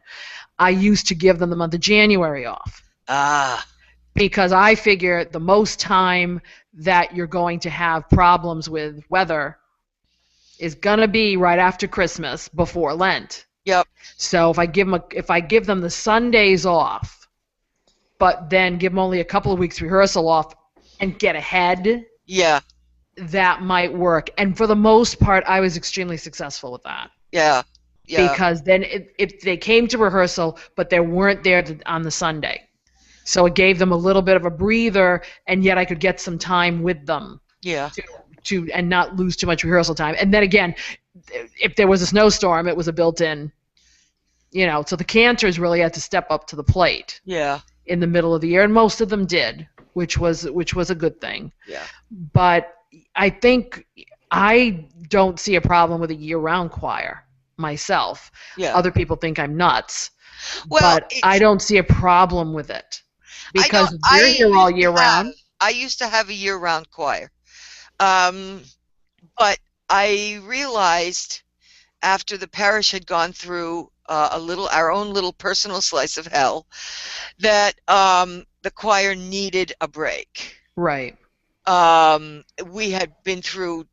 I used to give them the month of January off. Ah. Because I figure the most time that you're going to have problems with weather is going to be right after Christmas, before Lent. Yep. So if I give them the Sundays off, but then give them only a couple of weeks rehearsal off and get ahead, Yeah. that might work. And for the most part, I was extremely successful with that. Yeah. Yeah. Because then if they came to rehearsal, but they weren't there on the Sunday. So it gave them a little bit of a breather, and yet I could get some time with them Yeah. to and not lose too much rehearsal time. And then again, if there was a snowstorm, it was a built-in, so the cantors really had to step up to the plate Yeah. in the middle of the year, and most of them did, which was a good thing. Yeah. But I think I don't see a problem with a year-round choir myself. Yeah. Other people think I'm nuts, Well, but I don't see a problem with it. Because we're here all year round. I used to have a year-round choir, but I realized after the parish had gone through our own little personal slice of hell, that the choir needed a break. Right. We had been through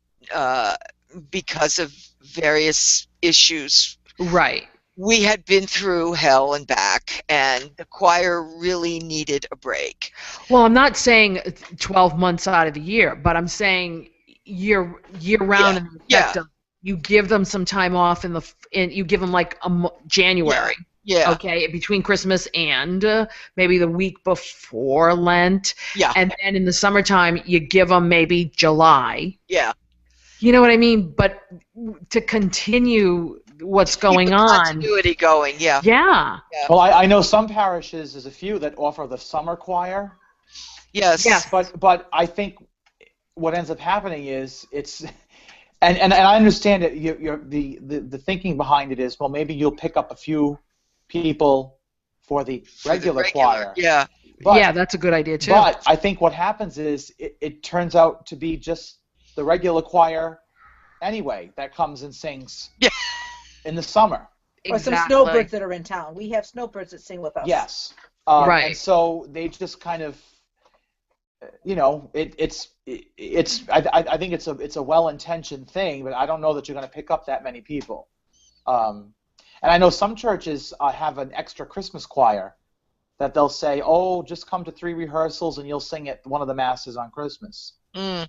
because of various issues. Right. We had been through hell and back, and the choir really needed a break. Well, I'm not saying 12 months out of the year, but I'm saying year round in the effect of you give them some time off you give them like January. Yeah. Okay, between Christmas and maybe the week before Lent. Yeah. And then in the summertime, you give them maybe July. Yeah. You know what I mean? But to continue what's going Keep the on. continuity going, yeah. Yeah. Well, I know some parishes, there's a few that offer the summer choir. Yes. Yes. But I think what ends up happening is and I understand it. The thinking behind it is, well, maybe you'll pick up a few people for the regular choir. Yeah. But, yeah, that's a good idea too. But I think what happens is it turns out to be just the regular choir anyway that comes and sings in the summer. Or some snowbirds that are in town. We have snowbirds that sing with us. Yes. Right. And so they just kind of, it's I think it's a well-intentioned thing, but I don't know that you're going to pick up that many people. And I know some churches have an extra Christmas choir that they'll say, oh, just come to 3 rehearsals and you'll sing at one of the masses on Christmas. Mm.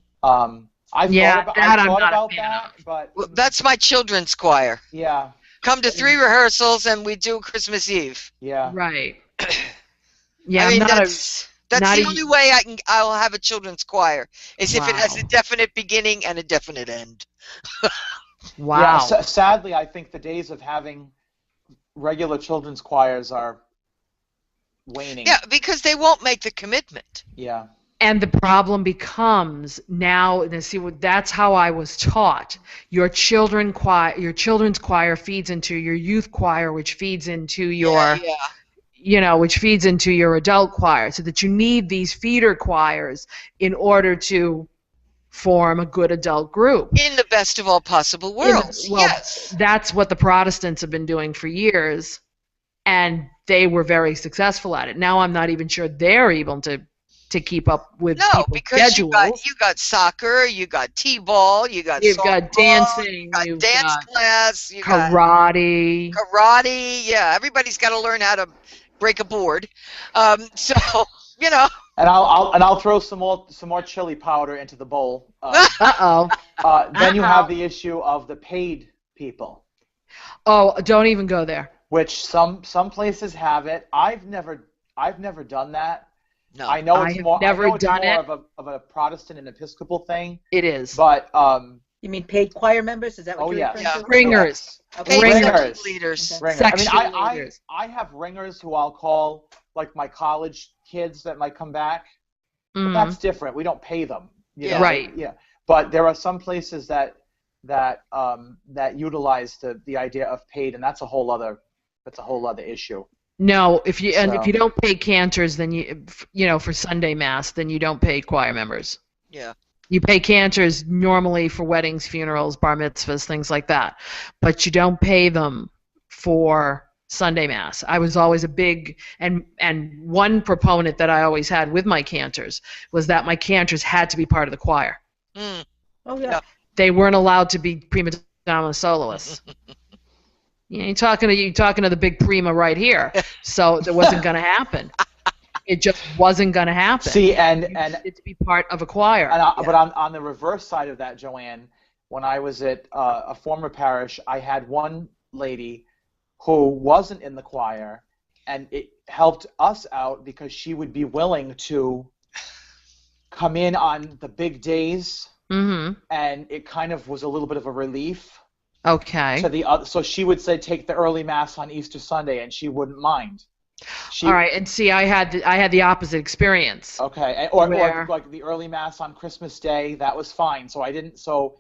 I've thought about that, but well, that's my children's choir. Yeah. Come to 3 rehearsals and we do Christmas Eve. Yeah. Right. Yeah, I mean, that's the only way I'll have a children's choir is if it has Wow. a definite beginning and a definite end. wow. Yeah, sadly, I think the days of having regular children's choirs are waning. Yeah, because they won't make the commitment. Yeah. And the problem becomes now. See, that's how I was taught. Your children's choir feeds into your youth choir, which feeds into your, which feeds into your adult choir. So that you need these feeder choirs in order to form a good adult group. In the best of all possible worlds. Yes. That's what the Protestants have been doing for years, and they were very successful at it. Now I'm not even sure they're able to keep up with people's because schedules. you got soccer, you got t-ball, you've got dancing, you've got dance class, you karate. got karate. Yeah, everybody's got to learn how to break a board. So And I'll throw some more chili powder into the bowl. Then you have the issue of the paid people. Oh, don't even go there. which some places have it. I've never done that. No. I know I it's have more. never I know it's done more it. of a Protestant and Episcopal thing. It is. But You mean paid choir members? Is that what oh you're yeah, referring to? Ringers. Okay. Paid Ringers. section leaders. Okay. Ringers. Section I mean, leaders. I have ringers who I'll call like my college kids that might come back. But Mhm. that's different. We don't pay them. You know? Yeah. Right. Yeah. But there are some places that utilize the idea of paid, and that's a whole other issue. No, if you So- don't pay cantors, then for Sunday Mass, then you don't pay choir members. Yeah. You pay cantors normally for weddings, funerals, bar mitzvahs, things like that, but you don't pay them for Sunday Mass. I was always a big and one proponent that I always had with my cantors was that my cantors had to be part of the choir. Mm. Oh yeah. Yeah. They weren't allowed to be prima donna soloists. You're talking to the big prima right here, so it wasn't going to happen. It just wasn't going to happen. See, and It's to be part of a choir. but on the reverse side of that, Joanne, when I was at a former parish, I had one lady who wasn't in the choir, and it helped us out because she would be willing to come in on the big days, Mm-hmm. and it kind of was a little bit of a relief Okay. to the other. So she would say take the early Mass on Easter Sunday, and she wouldn't mind. All right, and see, I had the opposite experience. Okay, or Where- like the early Mass on Christmas Day, that was fine. So I didn't. So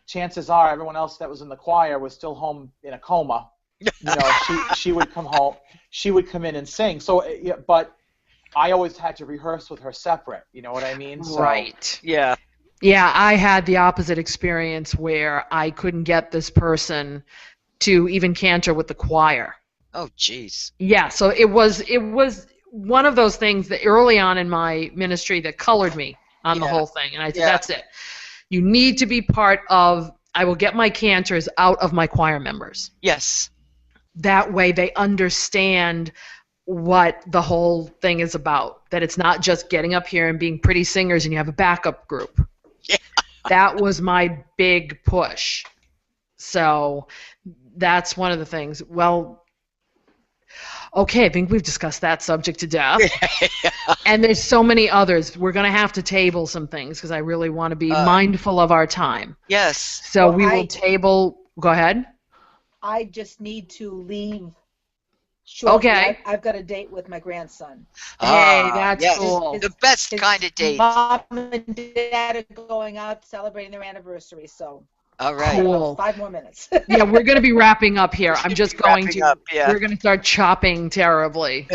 chances are everyone else that was in the choir was still home in a coma. You know, she would come home. She would come in and sing. So, yeah, but I always had to rehearse with her separate. You know what I mean? So, Right. Yeah. Yeah, I had the opposite experience where I couldn't get this person to even cantor with the choir. Oh, jeez. Yeah, so it was one of those things that early on in my ministry that colored me on the Yeah. whole thing, and I said, Yeah. that's it. You need to be part of. I will get my cantors out of my choir members. Yes. That way, they understand what the whole thing is about. That it's not just getting up here and being pretty singers, and you have a backup group. Yeah. That was my big push. So that's one of the things. Well, okay, I think we've discussed that subject to death. And there's so many others. We're going to have to table some things because I really want to be mindful of our time. Yes. So Well, we will table. Go ahead. I just need to leave shortly. Okay. I've got a date with my grandson. Hey, that's yes. cool. The best His kind of date. Mom and Dad are going out celebrating their anniversary, so All I right. don't know, Cool. 5 more minutes. Yeah, we're going to be wrapping up here. I'm just going Wrapping to. up, yeah. We're going to start chopping terribly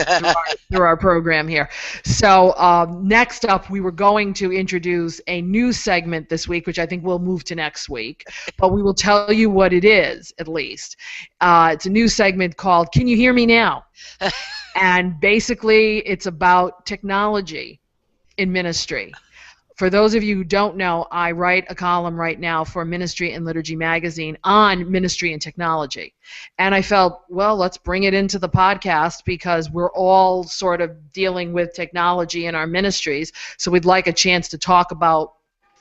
through our program here. So next up, we were going to introduce a new segment this week, which I think we'll move to next week. But we will tell you what it is, at least. It's a new segment called "Can You Hear Me Now?" And basically, it's about technology in ministry. For those of you who don't know, I write a column right now for Ministry and Liturgy magazine on ministry and technology. And I felt, well, let's bring it into the podcast because we're all sort of dealing with technology in our ministries. So we'd like a chance to talk about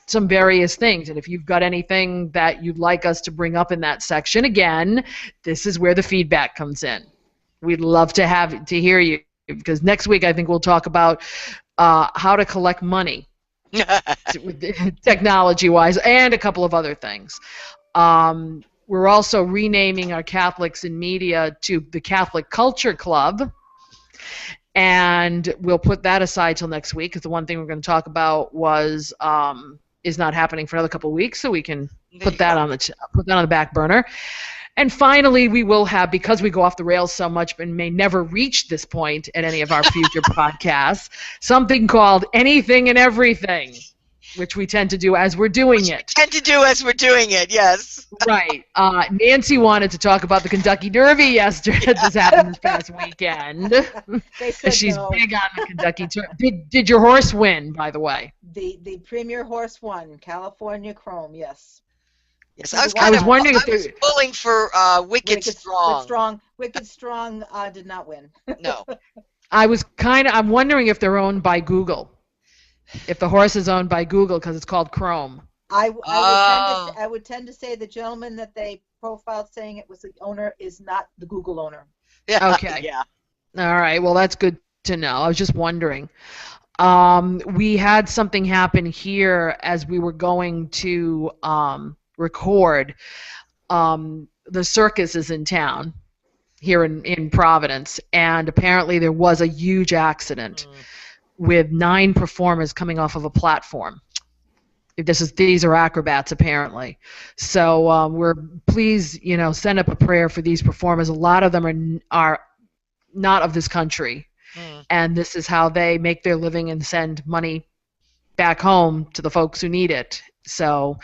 some various things. And if you've got anything that you'd like us to bring up in that section, again, this is where the feedback comes in. We'd love to hear you because next week I think we'll talk about how to collect money. Technology-wise, and a couple of other things. We're also renaming our Catholics in Media to the Catholic Culture Club, and we'll put that aside till next week because the one thing we're going to talk about is not happening for another couple of weeks, so we can put that on the back burner. And finally, we will have, because we go off the rails so much and may never reach this point at any of our future podcasts, something called Anything and Everything, which we tend to do as we're doing it. Tend to do as we're doing it, yes. Right. Nancy wanted to talk about the Kentucky Derby yesterday. This happened this past weekend. They said She's no. big on the Kentucky Derby. Did your horse win, by the way? The premier horse won, California Chrome, yes. Yes, I was I was wondering if I was there- pulling for Wicked Strong. Wicked Strong did not win. No. I'm wondering if they're owned by Google. If the horse is owned by Google because it's called Chrome. I would tend to say the gentleman that they profiled saying it was the owner is not the Google owner. Yeah. Okay. Yeah. All right. Well, that's good to know. I was just wondering. We had something happen here as we were going to record. The circus is in town here in Providence, and apparently there was a huge accident with 9 performers coming off of a platform. These are acrobats apparently. So we're please send up a prayer for these performers. A lot of them are not of this country, and this is how they make their living and send money back home to the folks who need it. So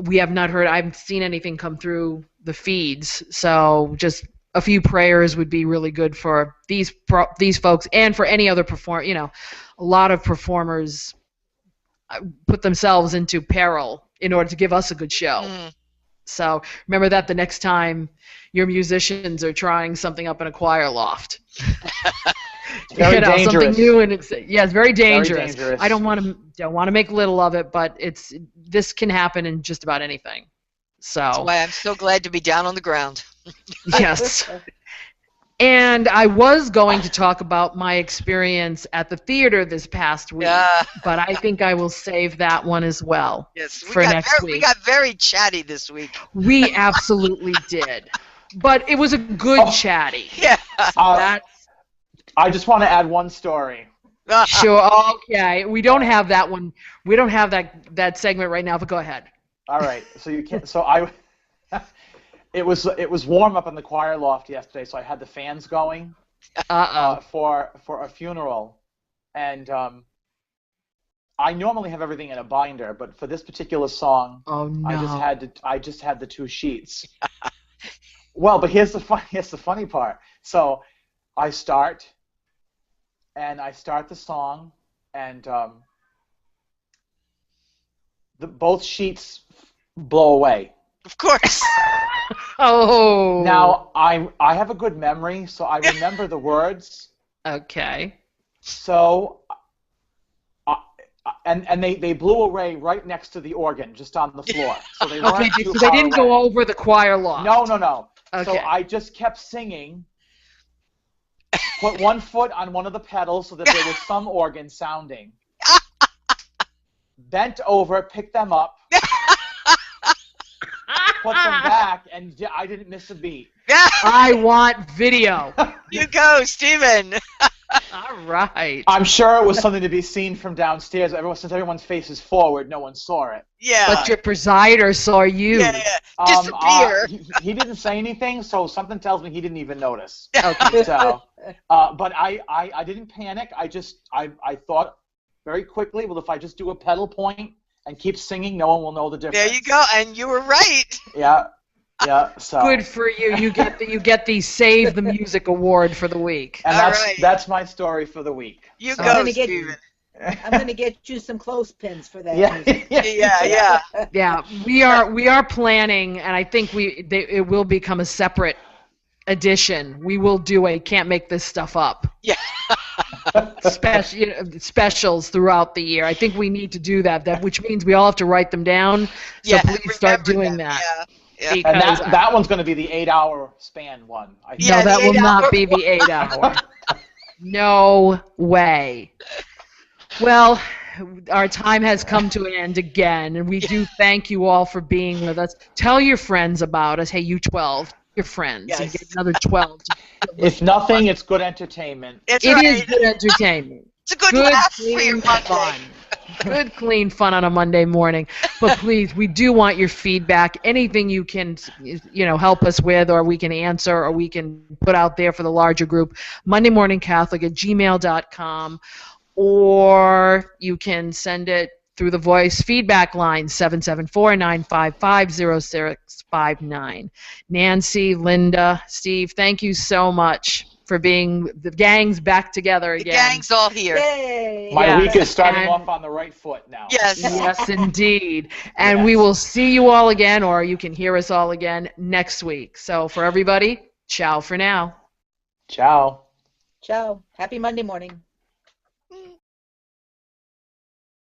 we have not heard. I haven't seen anything come through the feeds. So just a few prayers would be really good for these folks and for any other performer. A lot of performers put themselves into peril in order to give us a good show. So remember that the next time your musicians are trying something up in a choir loft. Very dangerous. Something new, and it's very dangerous. Very dangerous. I don't want to make little of it, but this can happen in just about anything. So That's why I'm so glad to be down on the ground. yes. And I was going to talk about my experience at the theater this past week, but I think I will save that one as well. Yes, for next week. We got very chatty this week. We absolutely did, but it was a good chatty. Yeah. I just want to add one story. Sure. Okay. We don't have that one. We don't have that segment right now. But go ahead. All right. So you can't. So I. It was warm up in the choir loft yesterday, so I had the fans going for a funeral, and I normally have everything in a binder, but for this particular song, oh no, I just had the 2 sheets. Well, but here's the funny part. So I start the song, and both sheets blow away. Of course. Oh. Now I have a good memory, so I remember the words. Okay. So, and they blew away right next to the organ, just on the floor. So they weren't okay. too So they far didn't away. go over the choir loft. No. Okay. So I just kept singing. Put one foot on one of the pedals so that there was some organ sounding. Bent over, picked them up. Put them back, and I didn't miss a beat. I want video. You go, Stephen. All right. I'm sure it was something to be seen from downstairs. Since everyone's face is forward, no one saw it. Yeah. But your presider saw you. Yeah. Disappear. He didn't say anything, so something tells me he didn't even notice. Okay. So, but I didn't panic. I thought very quickly, well, if I just do a pedal point and keep singing, no one will know the difference. There you go, and you were right. Yeah. So good for you. You get the Save the Music award for the week. And All right. that's my story for the week. You So go, Stephen. I'm going to get you some clothespins for that. Yeah. Yeah, we are planning, and I think it will become a separate edition. We will do a Can't Make This Stuff Up. Yeah. Specials throughout the year. I think we need to do that, which means we all have to write them down. So please start doing that. Yeah. And that one's going to be the 8-hour span one. No, that will not be the 8-hour. No way. Well, our time has come to an end again, and we do thank you all for being with us. Tell your friends about us. Hey, you 12, your friends, and get another 12. If nothing, it's good entertainment. It is good entertainment. It's a good laugh for your Monday. Fun. Good, clean fun on a Monday morning. But please, we do want your feedback. Anything you can, help us with, or we can answer, or we can put out there for the larger group. MondayMorningCatholic@gmail.com, or you can send it through the voice feedback line 774-955-0659. Nancy, Linda, Steve, thank you so much for being the gang's back together again. The gang's all here. Yay! My week is starting off on the right foot now. Yes. Yes, indeed. And we will see you all again, or you can hear us all again next week. So for everybody, ciao for now. Ciao. Ciao. Happy Monday morning.